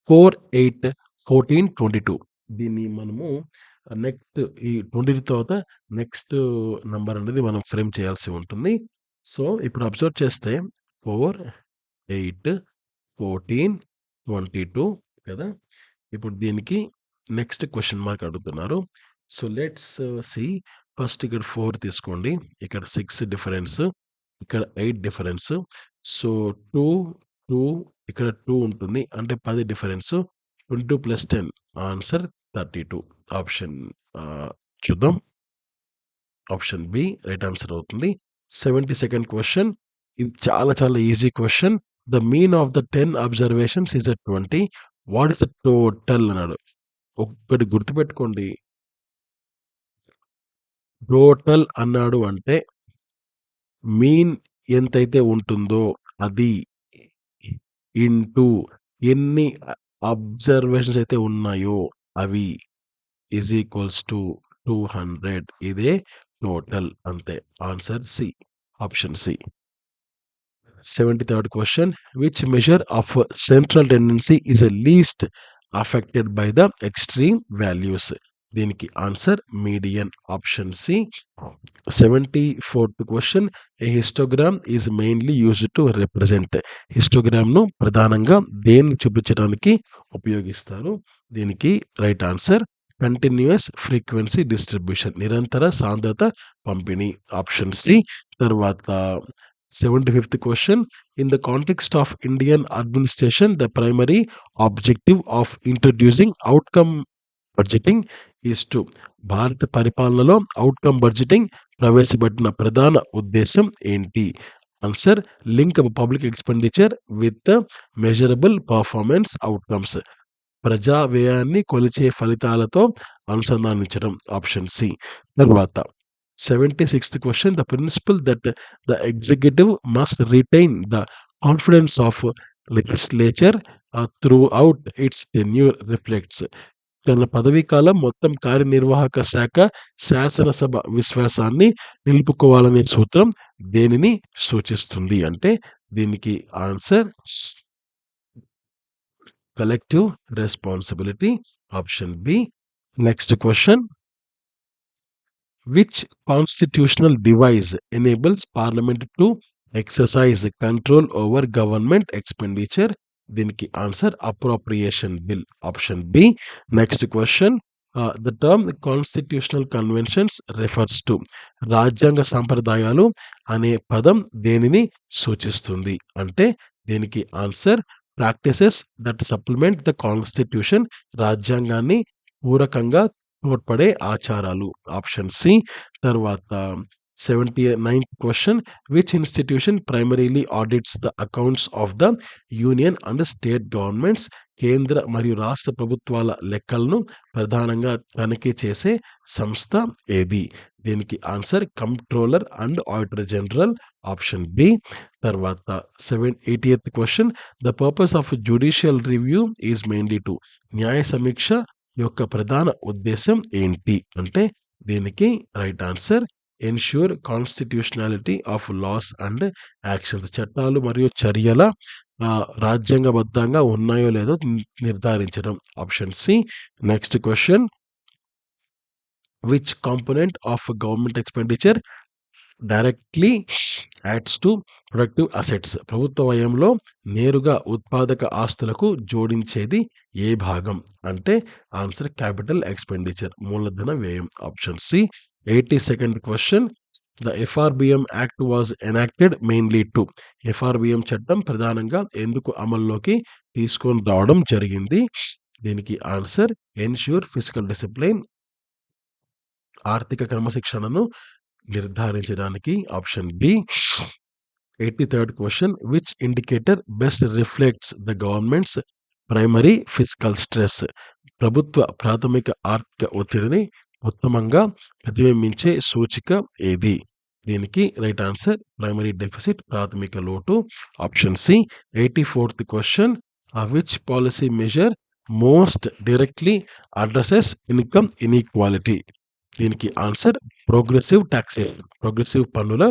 4, 8, 14, 22 దీన్ని మనము నెక్స్ట్ ఈ 20 తర్వాత నెక్స్ట్ నంబర్ అనేది మనం ఫ్రేమ్ చేయాల్సి ఉంటుంది. సో, ఇప్పుడు అబ్జర్వ్ చేస్తే 4, 8, 14, 22 కదా! ఇప్పుడు దీనికి నెక్స్ట్ క్వెషన్ మార్క్ అడుగుతున్నారు. సో, లెట్స్ సీ ఫస్ట్ ఇక్కడ 4 తీసుకోండి. ఇక్కడ 6 డిఫరెన్స్. ఇక్కడ 8 డిఫరెన్స్. సో, 2, 2 ఇక్కడ 2 ఉంటుంది. అంటే 10 డిఫరెన్స్. 22 + 10 ఆన్సర్ 32. ఆప్షన్ చూద్దాం. ఆప్షన్ బి రైట్ ఆన్సర్ అవుతుంది. 72nd question. ఇది చాలా చాలా easy question. The mean of the 10 observations is a 20. What is the total అన్నాడు. ఒక్కటి గుర్తుపెట్టుకోండి. టోటల్ అన్నాడు అంటే మీన్ ఎంతైతే ఉంటుందో అది ఇంటూ ఎన్ని అబ్జర్వేషన్స్ అయితే ఉన్నాయో అవి ఈజ్ ఈక్వల్స్ టు 200. ఇదే టోటల్ అంతే. Answer C. Option C. 73rd question. Which measure of central tendency is least affected by the extreme values? దీనికి answer median. Option C. 74th question. A histogram is mainly used to represent. హిస్టోగ్రామ్‌ను ప్రధానంగా దేన్ని చూపించడానికి ఉపయోగిస్తారు? దీనికి right answer continuous frequency distribution. నిరంతర సాంద్రత పంపిణీ. Option C. తర్వాత 75th question. In the context of Indian administration the primary objective of introducing outcome budgeting is to. భారత పరిపాలనలో ఔట్‌కమ్ బడ్జెటింగ్ ప్రవేశపెట్టిన ప్రధాన ఉద్దేశ్యం ఏంటి? Answer link public expenditure with measurable performance outcomes. ప్రజా వ్యయాన్ని కొలిచే ఫలితాలతో అనుసంధానించడం. Option C. తర్వాత 76th question. The principle that the executive must retain the confidence of legislature throughout its tenure reflects. తన పదవీ కాలం మొత్తం కార్యనిర్వాహక శాఖ శాసనసభ విశ్వాసాన్ని నిలుపుకోవాలనే సూత్రం దేనిని సూచిస్తుంది? అంటే దీనికి answer collective responsibility. Option B. Next question. Which constitutional device enables parliament to exercise control over government expenditure? దీనికి answer appropriation bill. Option B. Next question. The term constitutional conventions refers to. రాజ్యాంగ సంప్రదాయాలు అనే పదం దేనిని సూచిస్తుంది? అంటే దీనికి answer practices that supplement the constitution. రాజ్యాంగాన్ని పూరకంగా తోడ్పడే ఆచారాలు. Option C. తర్వాత 79th question. Which institution primarily audits the accounts of the union and state governments? కేంద్ర మరియు రాష్ట్ర ప్రభుత్వాల లెక్కలను ప్రధానంగా తనిఖీ చేసే సంస్థ ఏది? దీనికి answer Comptroller and Auditor General. Option B. తర్వాత 80th question. The purpose of judicial review is mainly to. న్యాయ సమీక్ష యొక్క ప్రధాన ఉద్దేశ్యం ఏంటి? అంటే దీనికి right answer ensure constitutionality of laws and actions. చట్టాలు మరియు చర్యల రాజ్యాంగబద్ధంగా ఉన్నాయో లేదో నిర్ధారించడం. Option C. Next question. Which component of government expenditure directly adds to productive assets? ప్రభుత్వ వ్యయంలో నేరుగా ఉత్పాదక ఆస్తులకు జోడించేది ఏ భాగం? అంటే ఆన్సర్ క్యాపిటల్ ఎక్స్‌పెండిచర్. మూలధన వ్యయం. Option C. 82nd question. The FRBM act was enacted mainly to. FRBM చట్టం ప్రధానంగా ఎందుకు అమల్లోకి తీసుకొని రావడం జరిగింది? దీనికి ఆన్సర్ ఎన్ష్యూర్ ఫిజికల్ డిసిప్లిన్, ఆర్థిక క్రమశిక్షణను నిర్ధారించడానికి. Option B. 83rd question, which indicator best reflects the government's primary physical stress? ప్రభుత్వ ప్రాథమిక ఆర్థిక ఒత్తిడిని ఉత్తమంగా ప్రతిబింబించే సూచిక ఏది? దీనికి రైట్ ఆన్సర్ ప్రైమరీ డెఫిసిట్, ప్రాథమిక లోటు. Option C. 84th question, which policy measure most directly addresses income inequality? దీనికి ఆన్సర్ ప్రోగ్రెసివ్ టాక్సేషన్, ప్రోగ్రెసివ్ పన్నుల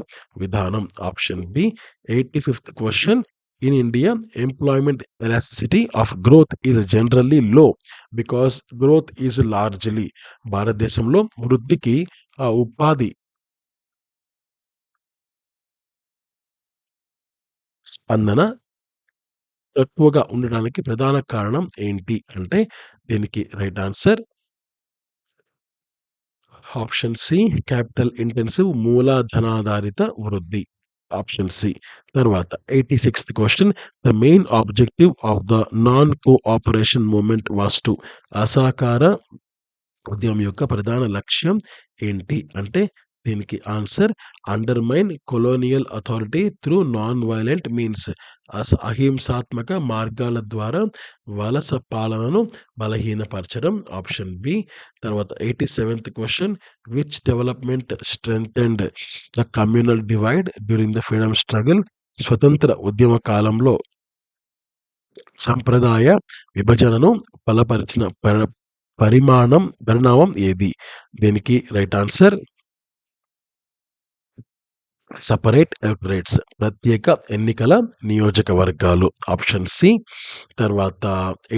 విధానం. Option B. 85th question, in India employment elasticity of growth is generally low because growth is largely. భారతదేశంలో వృద్ధికి ఉపాధి స్పందన తక్కువగా ఉండడానికి ప్రధాన కారణం ఏంటి అంటే దీనికి right answer option C. Capital intensive, మూలధనాధారిత వృద్ధి. Option C. తర్వాత 86th question, the main objective of the non cooperation movement was to. అసహకార ఉద్యమం యొక్క ప్రధాన లక్ష్యం ఏంటి అంటే దీనికి answer undermine colonial authority through non violent means. అహింసాత్మక మార్గాల ద్వారా వలస పాలనను బలహీనపరచడం. Option B. తర్వాత 87th question, which development strengthened the communal divide during the freedom struggle? స్వతంత్ర ఉద్యమ కాలంలో సంప్రదాయ విభజనను బలపరిచిన పరిణామం ఏది? దీనికి రైట్ ఆన్సర్ సపరేట్ ఎలక్టరేట్స్, ప్రత్యేక ఎన్నికల నియోజకవర్గాలు. Option C. తర్వాత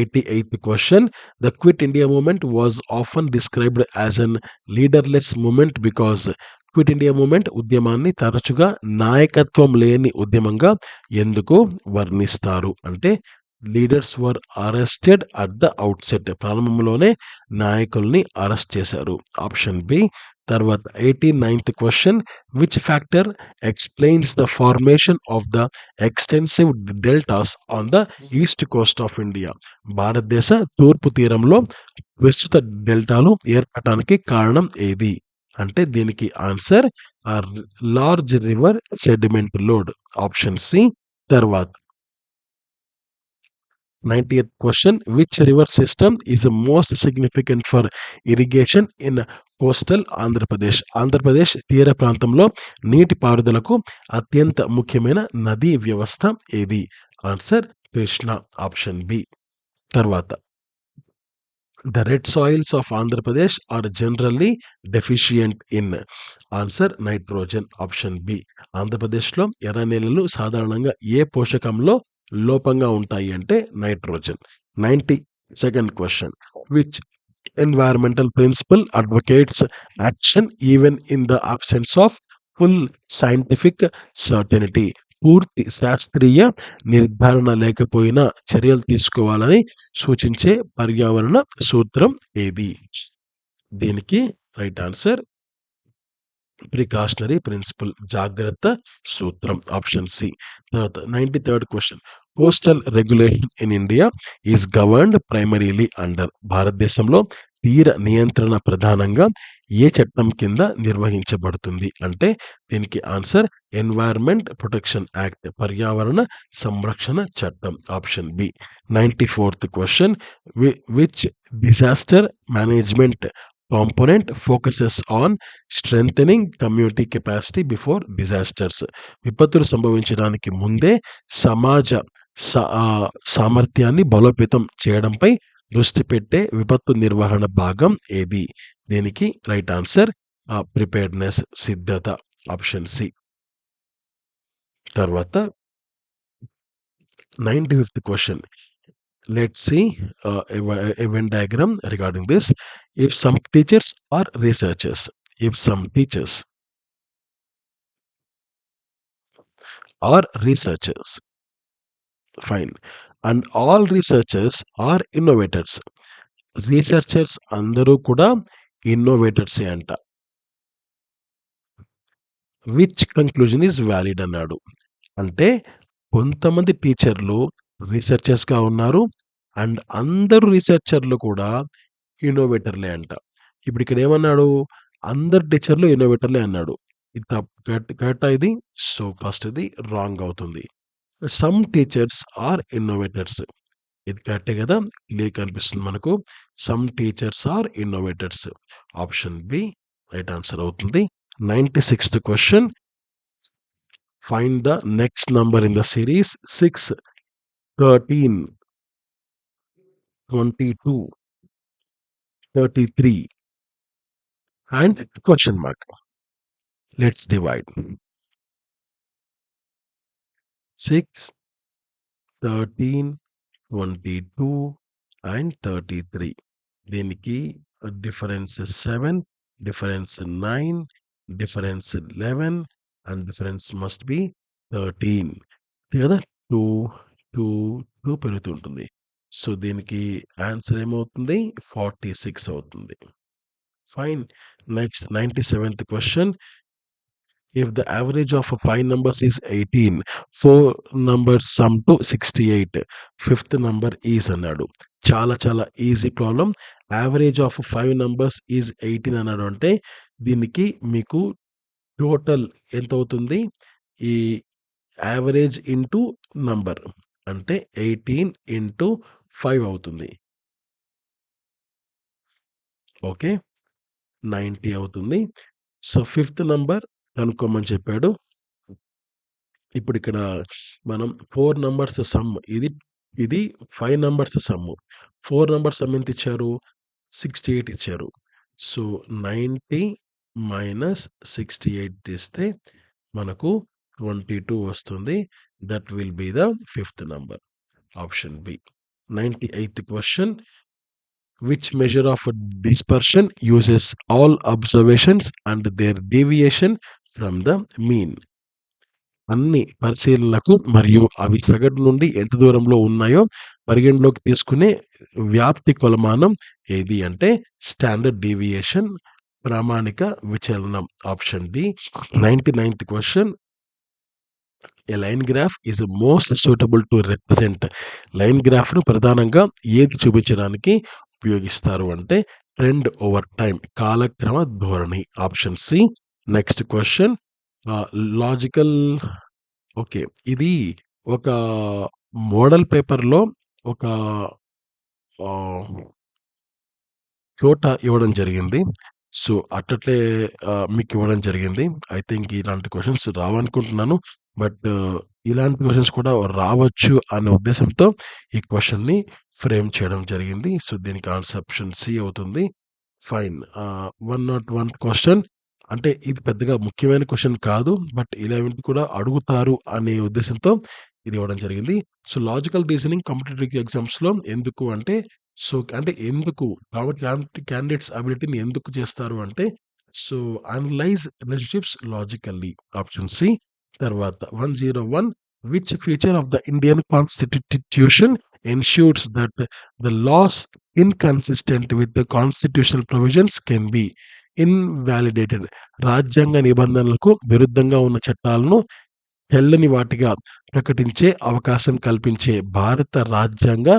88th question, the Quit India movement was often described as an leaderless movement because. Quit India movement ఉద్యమాన్ని తరచుగా నాయకత్వం లేని ఉద్యమంగా ఎందుకు వర్ణిస్తారు అంటే leaders were arrested at the outset. ప్రారంభంలోనే నాయకుల్ని అరెస్ట్ చేశారు. Option B. తర్వాత 89th question, which factor explains the formation of the extensive deltas on the east coast of India? భారతదేశ తూర్పు తీరంలో విస్తృత డెల్టాలు ఏర్పడటానికి కారణం ఏది అంటే దీనికి answer large river sediment load. Option C. తర్వాత 90th question, which river system is most significant for irrigation in coastal Andhra Pradesh? Andhra Pradesh తీర ప్రాంతంలో నీటిపారుదలకు అత్యంత ముఖ్యమైన నదీ వ్యవస్థ ఏది? ఆన్సర్ కృష్ణ. Option B. తర్వాత the red soils of Andhra Pradesh are generally deficient in? Answer nitrogen. Option B. ఆంధ్రప్రదేశ్లో ఎర్ర నేలలు సాధారణంగా ఏ పోషకంలో లోపంగా ఉంటాయి అంటే nitrogen. 92nd question, which environmental principle advocates action even in the absence of full scientific certainty? పూర్తి శాస్త్రీయ నిర్ధారణ లేకపోయినా చర్యలు తీసుకోవాలని సూచించే పర్యావరణ సూత్రం ఏది? దీనికి రైట్ ఆన్సర్ ప్రికాషనరీ ప్రిన్సిపల్, జాగ్రత్త సూత్రం. Option C. తర్వాత 93rd question, coastal regulation in India is governed primarily under? భారతదేశంలో తీర నియంత్రణ ప్రధానంగా ఏ చట్టం కింద నిర్వహించబడుతుంది అంటే దీనికి ఆన్సర్ ఎన్వైరన్మెంట్ ప్రొటెక్షన్ యాక్ట్, పర్యావరణ సంరక్షణ చట్టం. Option B. 94th question, which disaster management component focuses on strengthening community capacity before disasters? విపత్తులు సంభవించడానికి ముందే సమాజ సామర్థ్యాన్ని బలోపేతం చేయడంపై దృష్టి పెట్టే విపత్తు నిర్వహణ భాగం ఏది? దీనికి రైట్ ఆన్సర్ ప్రిపేర్డ్నెస్, సిద్ధత. Option C. తర్వాత 95th question, let's see a Venn diagram regarding this. If some teachers are researchers, if some teachers are researchers, fine, and all researchers are innovators. Researchers అందరూ కూడా ఇన్నోవేటర్సే అంట. Which conclusion is valid అన్నాడు. అంటే కొంతమంది టీచర్లు రీసెర్చర్స్‌గా ఉన్నారు. And అందరూ రీసెర్చర్లు కూడా ఇన్నోవేటర్లే అంట. ఇప్పుడు ఇక్కడ ఏమన్నాడు? అందరు టీచర్లు ఇన్నోవేటర్లే అన్నాడు. ఇది కరెక్టా ఇది? సో, ఫస్ట్‌ది రాంగ్ అవుతుంది. Some teachers are innovators. ఇది కరెక్టే గదా! క్లియర్ కనిపిస్తుంది మనకు. Some teachers are innovators. Option B right answer అవుతుంది. 96th question. Find the next number in the series 6, 13, 22, 33 and question mark. Let's divide. 6, 13, 22 and 33. దీనికి difference 7, difference 9, difference 11 and difference must be 13. కదా 2, 2, 2 పెరుగుతుంటుంది. So దీనికి answer ఏమవుతుంది? 46 అవుతుంది. Fine. Next 97th question. If the average of 5 numbers is 18, 4 numbers sum to 68, fifth number is అన్నాడు. చాలా easy problem. Average of 5 numbers is 18 అన్నాడు అంటే దీనికి మీకు టోటల్ ఎంత అవుతుంది? ఈ యావరేజ్ ఇంటూ నంబర్ అంటే 18 ఇంటూ 5 అవుతుంది. ఓకే, 90 అవుతుంది. సో ఫిఫ్త్ నంబర్ కనుక్కోమని చెప్పాడు. ఇప్పుడు ఇక్కడ మనం 4 నంబర్స్ సమ్, ఇది 5 నంబర్స్ సమ్. 4 నంబర్స్ సమ్ ఎంత ఇచ్చారు? 68 ఇచ్చారు. సో 90 మైనస్ 68 తీస్తే మనకు 22 వస్తుంది. That will be the fifth number. Option B. 98th question. Which measure of dispersion uses all observations and their deviation from the mean? అన్ని పరిశీలనలకు మరియు అవి సగటు నుండి ఎంత దూరంలో ఉన్నాయో పరిగణలోకి తీసుకునే వ్యాప్తి కొలమానం ఏది అంటే స్టాండర్డ్ డీవియేషన్, ప్రామాణిక విచలనం. Option D. 99th question. A line graph is most suitable to represent. Line గ్రాఫ్ను ప్రధానంగా ఏది చూపించడానికి ఉపయోగిస్తారు అంటే ట్రెండ్ ఓవర్ టైం, కాలక్రమ ధోరణి. Option C. Next question. Logical. Okay, ఇది ఒక మోడల్ పేపర్లో ఒక చోట ఇవ్వడం జరిగింది. సో అట్టట్లే మీకు ఇవ్వడం జరిగింది. ఐ థింక్ ఇలాంటి క్వశ్చన్స్ రావనుకుంటున్నాను. బట్ ఇలాంటి క్వశ్చన్స్ కూడా రావచ్చు అనే ఉద్దేశంతో ఈ క్వశ్చన్ని ఫ్రేమ్ చేయడం జరిగింది. సో దీనికి ఆన్సర్ ఆప్షన్ సి అవుతుంది. ఫైన్. 101 క్వశ్చన్. అంటే ఇది పెద్దగా ముఖ్యమైన క్వశ్చన్ కాదు. బట్ ఇలాంటివి కూడా అడుగుతారు అనే ఉద్దేశంతో ఇది ఇవ్వడం జరిగింది. సో లాజికల్ రీజనింగ్ కాంపిటీటివ్ ఎగ్జామ్స్‌లో ఎందుకు అంటే అంటే ఎందుకు కాబట్టి క్యాండిడేట్స్ అబిలిటీని ఎందుకు చేస్తారు అంటే so analyse relationships logically. Option C. తర్వాత 101. Which feature of the Indian constitution ensures that the laws inconsistent with the constitutional provisions can be invalidated. రాజ్యాంగ నిబంధనలకు విరుద్ధంగా ఉన్న చట్టాలను చెల్లని వాటిగా ప్రకటించే అవకాశం కల్పించే భారత రాజ్యాంగ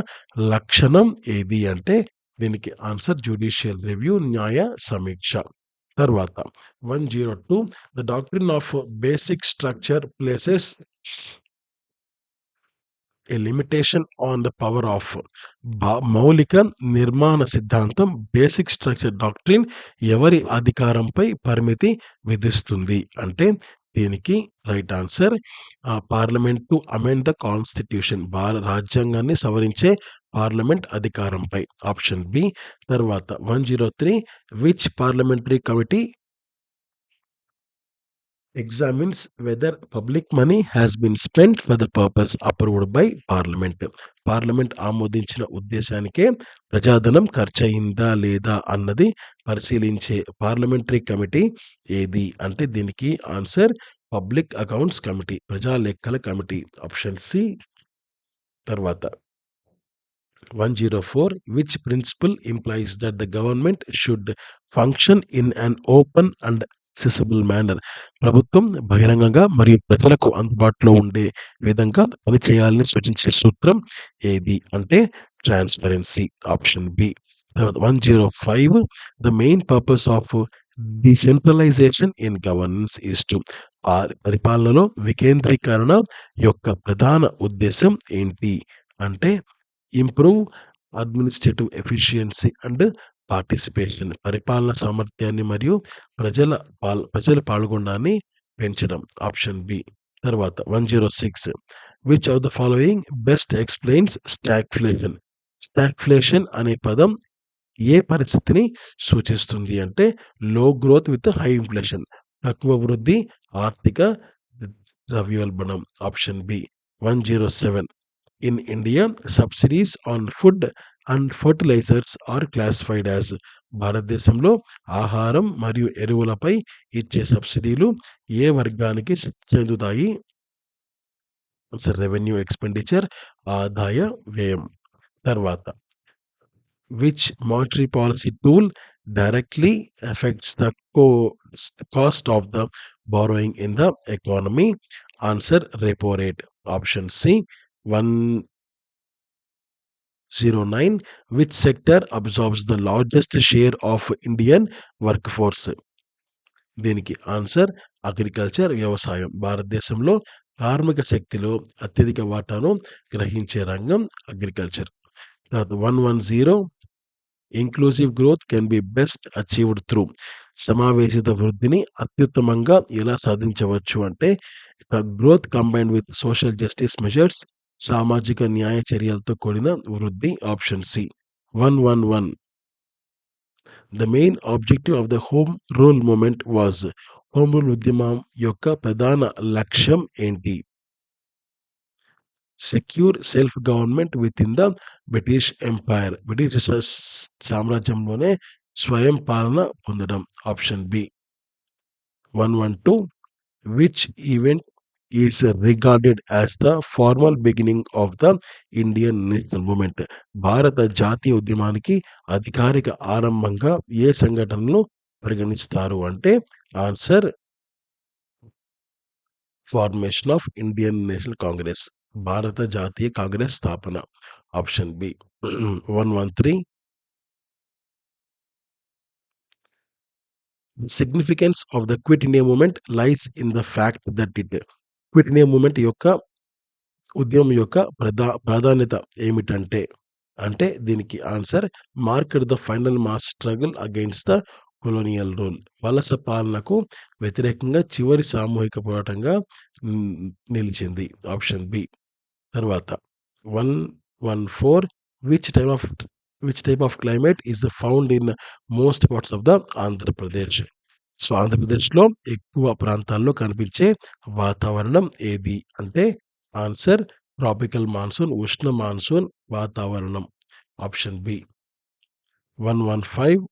లక్షణం ఏది అంటే దీనికి ఆన్సర్ జ్యుడిషియల్ రివ్యూ, న్యాయ సమీక్ష. తర్వాత 102. The doctrine of basic structure places A limitation on the power of. మౌలిక నిర్మాణ సిద్ధాంతం బేసిక్ స్ట్రక్చర్ డాక్ట్రిన్ ఎవరి అధికారంపై పరిమితి విధిస్తుంది అంటే దీనికి right answer parliament to amend the constitution. రాజ్యాంగాన్ని సవరించే పార్లమెంట్ అధికారంపై. Option B. తర్వాత 103. Which parliamentary committee examines whether public money has been spent for the purpose approved by parliament. Parliament ఆమోదించిన ఉద్దేశానికే ప్రజాధనం ఖర్చయిందా లేదా అన్నది పరిశీలించే పార్లమెంటరీ కమిటీ ఏది అంటే దీనికి ఆన్సర్ పబ్లిక్ అకౌంట్స్ కమిటీ, ప్రజా లెక్కల కమిటీ. Option C. తర్వాత 104. Which principle implies that the government should function in an open and accessible manner. ప్రభుత్వం బహిరంగంగా మరియు ప్రజలకు అందుబాటులో ఉండే విధంగా పనిచేయాలని సూచించే సూత్రం ఏది అంటే ట్రాన్స్పరెన్సీ. Option B. తర్వాత 105 the main purpose of decentralisation in governance is to పరిపాలనలో వికేంద్రీకరణ యొక్క ప్రధాన ఉద్దేశం ఏంటి అంటే improve administrative efficiency and participation. పరిపాలన సామర్థ్యాన్ని మరియు ప్రజల పాల్గొనడాన్ని పెంచడం. Option B. తర్వాత 106 which of the following best explains stagflation. Stagflation అనే పదం ఏ పరిస్థితిని సూచిస్తుంది అంటే లో గ్రోత్ విత్ హై ఇన్ఫ్లేషన్. తక్కువ వృద్ధి, ఆర్థిక ద్రవ్యోల్బణం. Option B. 107 in India subsidies on food and fertilisers are classified as. భారతదేశంలో ఆహారం మరియు ఎరువులపై ఇచ్చే సబ్సిడీలు ఏ వర్గానికి చెందుతాయి? రెవెన్యూ ఎక్స్పెండిచర్, ఆదాయ వ్యయం. తర్వాత which monetary policy tool directly affects the cost of the borrowing in the economy? Answer repo rate. Option C. 109 which sector absorbs the largest share of Indian workforce? దీనికి ఆన్సర్ అగ్రికల్చర్, వ్యవసాయం. భారతదేశంలో కార్మిక శక్తిలో అత్యధిక వాటాను గ్రహించే రంగం agriculture. 110 inclusive growth can be best achieved through. సమావేశిత వృద్ధిని అత్యుత్తమంగా ఎలా సాధించవచ్చు అంటే growth combined with social justice measures. సామాజిక న్యాయ చర్యలతో కూడిన వృద్ధి. Option C. 111 the main objective of the home rule movement was. Home rule ఉద్యమం యొక్క ప్రధాన లక్ష్యం ఏంటి? Secure self government within the British empire. British సామ్రాజ్యంలోనే స్వయం పాలన పొందడం. Option B. 112 which event is regarded as the formal beginning of the Indian national movement. భారత జాతీయ ఉద్యమానికి అధికారిక ఆరంభంగా ఏ సంఘటనలు పరిగణిస్తారు అంటే answer formation of Indian National Congress. భారత జాతీయ కాంగ్రెస్ స్థాపన. Option B. 113 significance of the Quit India Movement lies in the fact that it. Quit India Movement యొక్క ఉద్యమం యొక్క ప్రాధాన్యత ఏమిటంటే అంటే దీనికి answer marked the final mass struggle against the colonial rule. వలస పాలనకు వ్యతిరేకంగా చివరి సామూహిక పోరాటంగా నిలిచింది. Option B. తర్వాత 114 which type of climate is found in most parts of the Andhra Pradesh. So ఆంధ్రప్రదేశ్లో ఎక్కువ ప్రాంతాల్లో కనిపించే వాతావరణం ఏది అంటే ఆన్సర్ ట్రాపికల్ మాన్సూన్, ఉష్ణ మాన్సూన్ వాతావరణం. Option B. 115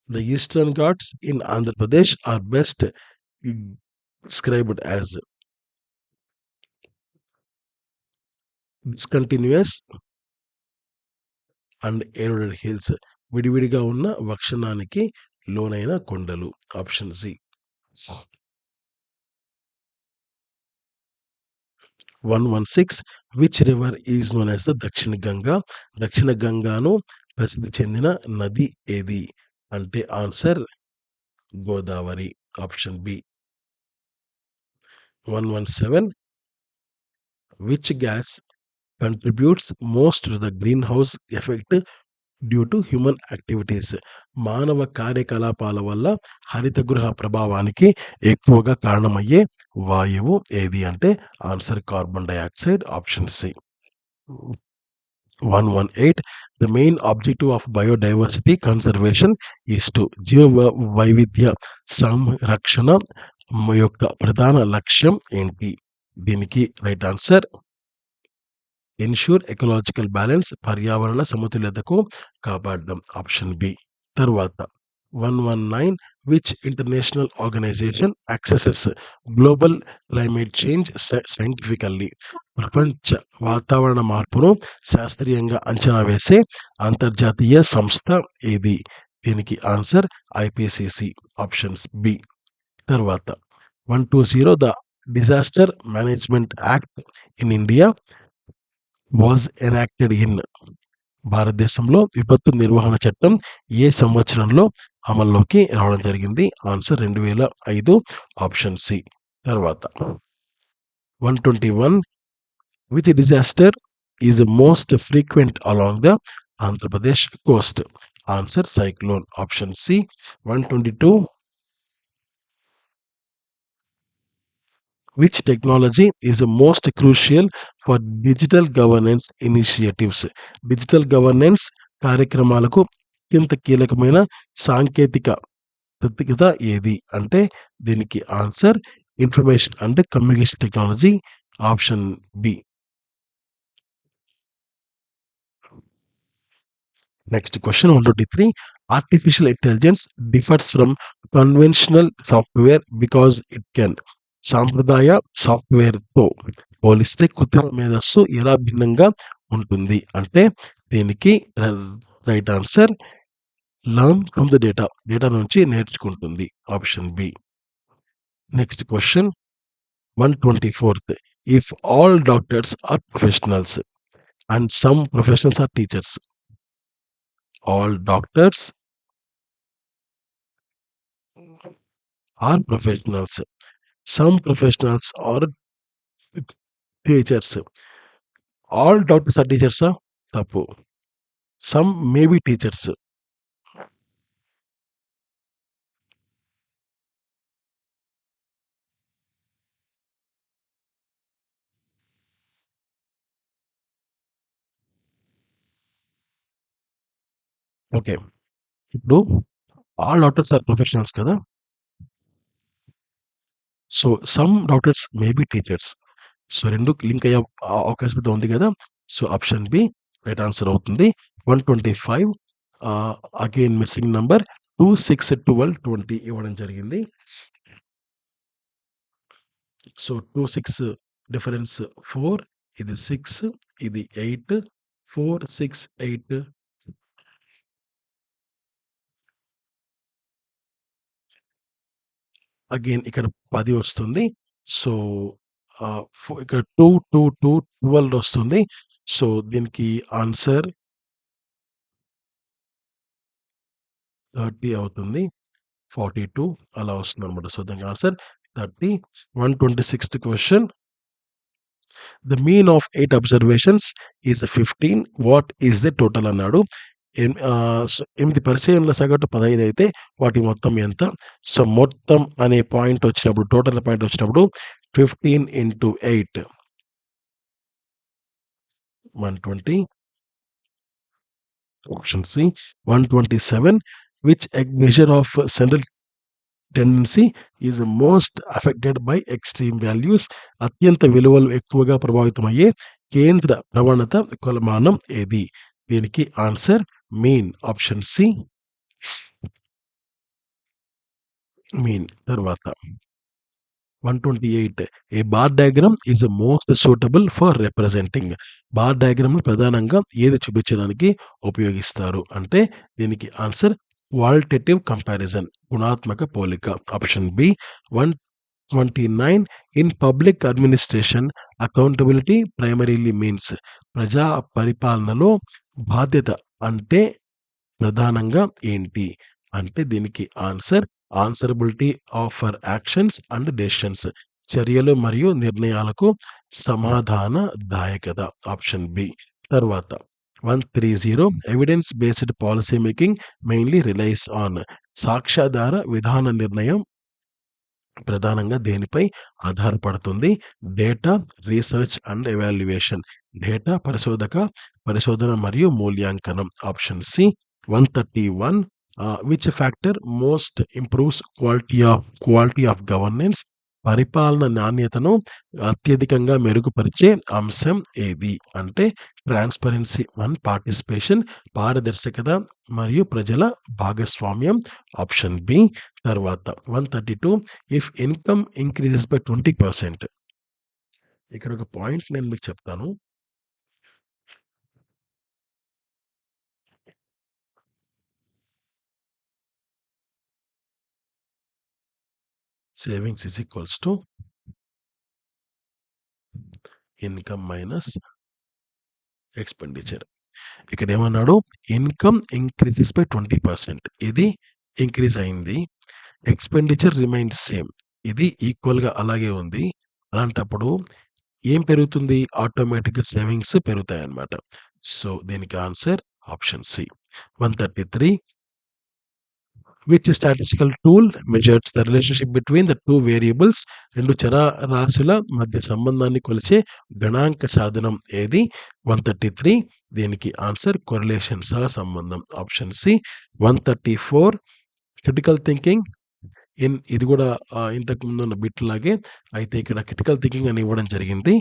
the eastern ghats in Andhra Pradesh are best described as discontinuous and eroded hills. విడివిడిగా ఉన్న వక్షణానికి లోనైన కొండలు. Option C. 116 which river is known as the Dakshina Ganga. దక్షిణ గంగాను ప్రసిద్ధి చెందిన నది ఏది అంటే answer Godavari. Option B. 117 which gas contributes most to the greenhouse effect due to human activities. మానవ కార్యకలాపాల వల్ల హరితగృహ ప్రభావానికి ఎక్కువగా కారణమయ్యే వాయువు ఏది అంటే answer carbon dioxide. Option C. 118 the main objective of biodiversity conservation is to జీవ వైవిధ్య సంరక్షణ యొక్క ప్రధాన లక్ష్యం ఏంటి? దీనికి right answer ensure ecological balance, పర్యావరణ సమతుల్యతకు కాపాడడం. Option B. తర్వాత 119 which international organisation assesses global climate change scientifically. ప్రపంచ వాతావరణ మార్పును శాస్త్రీయంగా అంచనా వేసే అంతర్జాతీయ సంస్థ ఏది? దీనికి ఆన్సర్ ఐపీసీసీ ఆప్షన్స్ బి. తర్వాత 120 the disaster management act in India was enacted in. భారతదేశంలో విపత్తు నిర్వహణ చట్టం ఏ సంవత్సరంలో అమల్లోకి రావడం జరిగింది? Answer 2005 option C. తర్వాత 121 which disaster is most frequent along the Andhra Pradesh Coast? Answer cyclone option C. 122 which technology is most crucial for digital governance initiatives? Digital governance కార్యక్రమాలకు అత్యంత కీలకమైన సాంకేతికత ఏది అంటే దీనికి ఆన్సర్ ఇన్ఫర్మేషన్ అంటే communication technology option B. Next question 123. Artificial intelligence differs from conventional software because it can. సాంప్రదాయ సాఫ్ట్వేర్తో పోలిస్తే కృత్రిమ మేధస్సు ఎలా భిన్నంగా ఉంటుంది అంటే దీనికి right answer learn from the data నుంచి నేర్చుకుంటుంది option B. Next question 124. If all doctors are professionals and some professionals are teachers. All doctors are professionals. Some professionals are teachers. All doctors are teachers. Tapu. Some may be teachers. Okay, ఇప్పుడు all doctors are professionals కదా, so some doctors may be teachers. So రెండు link అయ్యే అవకాశం అయితే ఉంది కదా, so option B right answer అవుతుంది. 125 again missing number 2, 6, 12, 20 ఇవ్వడం జరిగింది. సో 2, 6 డిఫరెన్స్ 4, ఇది 6, ఇది 8, 4, 6, 8. అగైన్ ఇక్కడ 10 వస్తుంది. సో ఇక్కడ 2, 2, 2, 12 వస్తుంది. సో దీనికి ఆన్సర్ 30 అవుతుంది. 42 అలా వస్తుంది అనమాట. సో దానికి answer 30. 126th question. The mean of 8 observations is 15. What is the total అన్నాడు. 8 పరిశీలనల సగటు 15 అయితే వాటి మొత్తం ఎంత? సో మొత్తం అనే పాయింట్ వచ్చినప్పుడు, టోటల్ పాయింట్ వచ్చినప్పుడు 15 into 8 120. Option C. 127. Which measure of central tendency is most affected by extreme values? అత్యంత విలువలు ఎక్కువగా ప్రభావితమయ్యే కేంద్ర ప్రవణత కొలమానం ఏది? దీనికి answer mean option C mean. తర్వాత 128. A bar diagram is most suitable for representing. Bar diagram ప్రధానంగా ఏది చూపించడానికి ఉపయోగిస్తారు అంటే దీనికి ఆన్సర్ క్వాలిటేటివ్ కంపారిజన్ గుణాత్మక పోలిక option B. 129. In public administration accountability primarily means. ప్రజా పరిపాలనలో బాధ్యత అంటే ప్రధానంగా ఏంటి అంటే దీనికి answer answerability of for actions and decisions. చర్యలు మరియు నిర్ణయాలకు సమాధానదాయకత ఆప్షన్ బి. తర్వాత 130. Evidence based policy making mainly relies on. సాక్ష్యాధార విధాన నిర్ణయం ప్రధానంగా దేనిపై ఆధారపడుతుంది? Data research and evaluation. Data పరిశోధన మరియు మూల్యాంకనం option C. 131. Which factor most improves quality of governance. పరిపాలన నాణ్యతను అత్యధికంగా మెరుగుపరిచే అంశం ఏది అంటే ట్రాన్స్పరెన్సీ అండ్ పార్టిసిపేషన్. పారదర్శకత మరియు ప్రజల భాగస్వామ్యం ఆప్షన్ బి. తర్వాత 132. If income increases by 20%. ఇక్కడ ఒక పాయింట్ నేను మీకు చెప్తాను. Savings is equals to income minus expenditure. ఇక్కడ ఏమన్నాడు, ఇన్కమ్ ఇంక్రీజెస్ బై 20%, ఇది ఇంక్రీజ్ అయింది. ఎక్స్పెండిచర్ రిమైన్స్ సేమ్, ఇది ఈక్వల్గా అలాగే ఉంది. అలాంటప్పుడు ఏం పెరుగుతుంది, ఆటోమేటిక్గా సేవింగ్స్ పెరుగుతాయి అన్నమాట. సో దీనికి answer option C. 133, which statistical tool measures the relationship between the two variables, రెండు చరరాశుల మధ్య సంబంధాన్ని కొలిచే గణాంక సాధనం ఏది. 133, దీనికి ఆన్సర్ కొరిలేషన్, సహసంబంధం, ఆప్షన్ సి. 134, క్రిటికల్ థింకింగ్ ఇది కూడా ఇంతకు ముందు ఉన్న బిట్ లాగే, అయితే ఇక్కడ క్రిటికల్ థింకింగ్ అని ఇవ్వడం జరిగింది.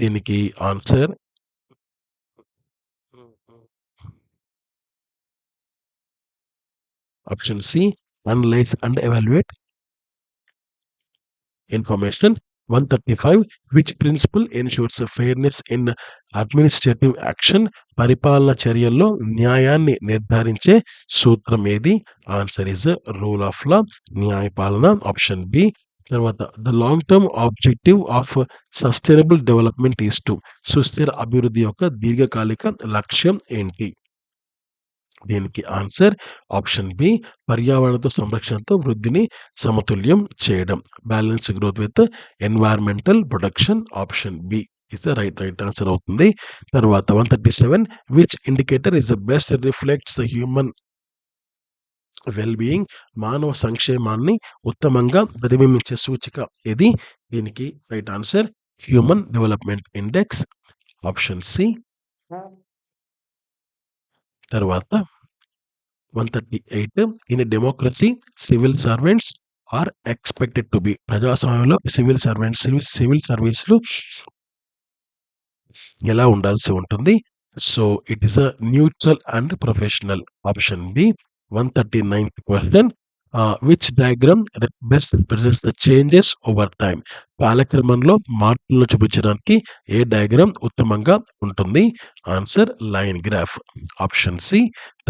దీనికి answer option C, analyse and evaluate information. 135, which principle ensures fairness in administrative action, పరిపాలన చర్యల్లో న్యాయాన్ని నిర్ధారించే సూత్రం ఏది. Answer is rule of law, న్యాయపాలన, ఆప్షన్ బి. తర్వాత the long term objective of sustainable development is to, సుస్థిర అభివృద్ధి యొక్క దీర్ఘకాలిక లక్ష్యం ఏంటి. దీనికి ఆన్సర్ ఆప్షన్ బి, పర్యావరణతో సంరక్షణతో వృద్ధిని సమతుల్యం చేయడం, balance growth with environmental protection, option B is the right answer అవుతుంది. తర్వాత 137, which indicator is the best reflects the human well being, మానవ సంక్షేమాన్ని ఉత్తమంగా ప్రతిబింబించే సూచిక ఏది. దీనికి right answer human development index, option C. తర్వాత 138, in democracy civil servants are expected to be, ప్రజాస్వామ్యంలో సివిల్ సర్వీసులు ఎలా ఉండాల్సి ఉంటుంది. So it is a neutral and professional, option B. 139th question, which diagram best represents the changes over time, కాలక్రమంలో మార్పులను చూపించడానికి ఏ డయాగ్రామ్ ఉత్తమంగా ఉంటుంది. Answer line graph, option C.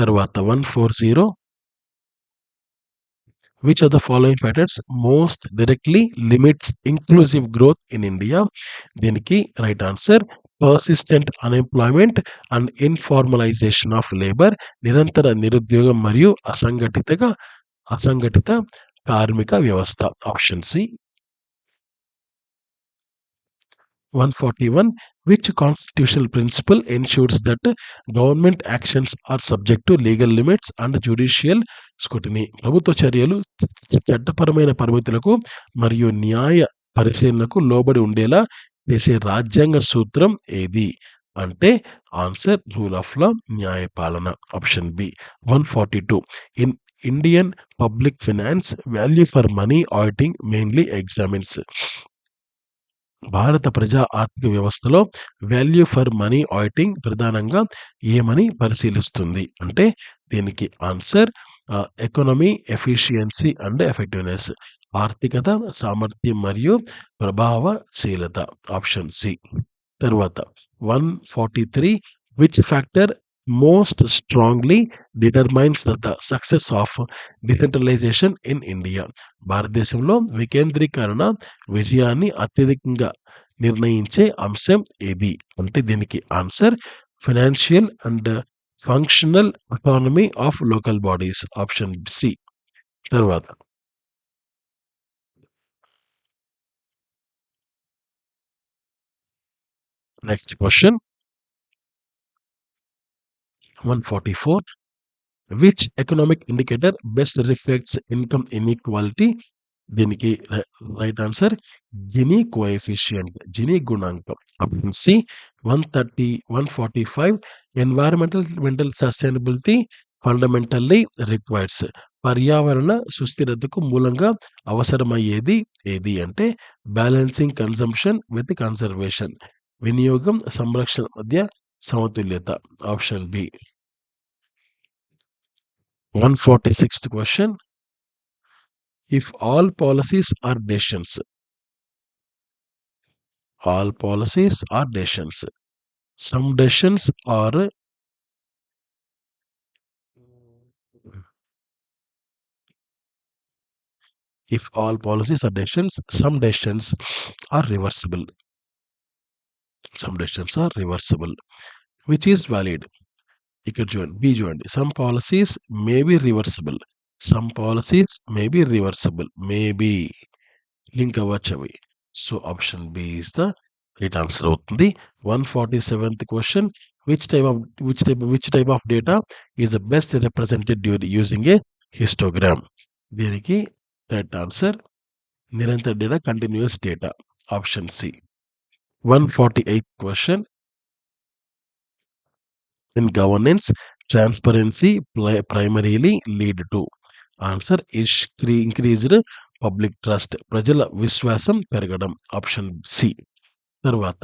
తర్వాత 140, which of the following factors most directly limits inclusive growth in India. దీనికి right answer persistent unemployment and informalisation of labour, నిరంతర నిరుద్యోగం మరియు అసంఘటిత కార్మిక వ్యవస్థ, option C. 141, which constitutional principle ensures that government actions are subject to legal limits and judicial scrutiny, ప్రభుత్వ చర్యలు చట్టపరమైన పరిమితులకు మరియు న్యాయ పరిశీలనకు లోబడి ఉండేలా చేసే రాజ్యాంగ సూత్రం ఏది అంటే ఆన్సర్ రూల్ ఆఫ్ లా, న్యాయపాలన, option B. 142, in Indian public finance value for money auditing mainly examines, భారత ప్రజా ఆర్థిక వ్యవస్థలో వాల్యూ ఫర్ మనీ ఆడిటింగ్ ప్రధానంగా ఏమని పరిశీలిస్తుంది అంటే దీనికి answer economy efficiency and effectiveness, ఆర్థికత, సామర్థ్యం మరియు ప్రభావశీలత, ఆప్షన్ సి. తర్వాత 143, which factor most strongly determines the success of decentralisation in India, భారతదేశంలో వికేంద్రీకరణ విజయాన్ని అత్యధికంగా నిర్ణయించే అంశం ఏది అంటే దీనికి answer financial and functional economy of local bodies, option C. తర్వాత next question 144, which economic indicator best reflects income inequality, దీనికి right answer Gini coefficient, Gini గుణాంకం, option C. 145, environmental sustainability fundamentally requires, పర్యావరణ సుస్థిరతకు మూలంగా అవసరమయ్యేది ఏది అంటే బ్యాలెన్సింగ్ కన్సంప్షన్ విత్ కన్సర్వేషన్, వినియోగం సంరక్షణ మధ్య సమతుల్యత, option B. 146th question, if all policies are decisions, some decisions are If all policies are decisions, some decisions are reversible. Some decisions are reversible. Which is valid? ఇక్కడ చూడండి, B చూడండి. Some policies may be reversible. Some policies may be reversible. Maybe link అవ్వచ్చు అవి. So option B is the right answer అవుతుంది. 147th question, which type of data is the best represented using a histogram? దీనికి right answer నిరంతర data, continuous data, option C. 148th question, in governance, transparency primarily lead to. Answer increased public trust, ప్రజల విశ్వాసం పెరగడం, option C. తర్వాత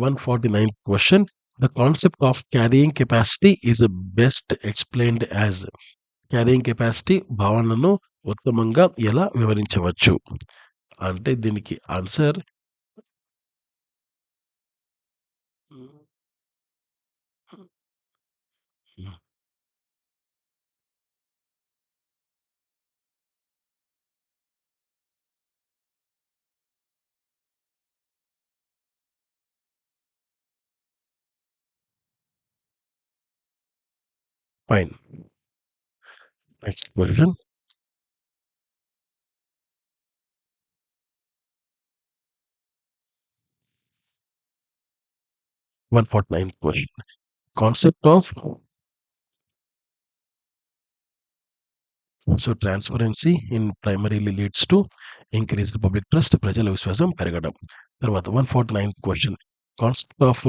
149th question, the concept of carrying capacity is best explained as. Carrying capacity భావనను ఉత్తమంగా ఎలా వివరించవచ్చు అంటే దీనికి answer fine. Next question, 149th question, concept of transparency in primarily leads to increase public trust, ప్రజల విశ్వాసం పెరగడం. తర్వాత 149th question, concept of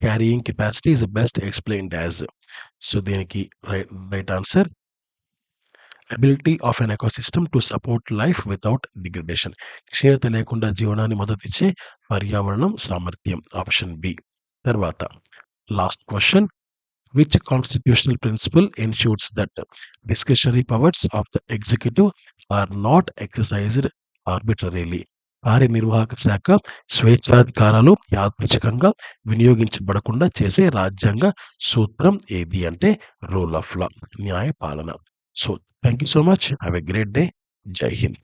carrying capacity is best explained as. So దీనికి right answer ability of an ecosystem to support life without degradation. క్షీణత లేకుండా జీవనాన్ని మద్దతిచ్చే పర్యావరణం సామర్థ్యం, ఆప్షన్ బి. తర్వాత last question, which constitutional principle ensures that discretionary powers of the executive are not exercised arbitrarily? కార్యనిర్వాహక శాఖ స్వేచ్ఛాధికారాలు యాదృచ్ఛికంగా వినియోగించబడకుండా చేసే రాజ్యాంగ సూత్రం ఏది అంటే రూల్ ఆఫ్ లా, న్యాయ పాలన. So thank you so much. Have a great day. జై హింద్.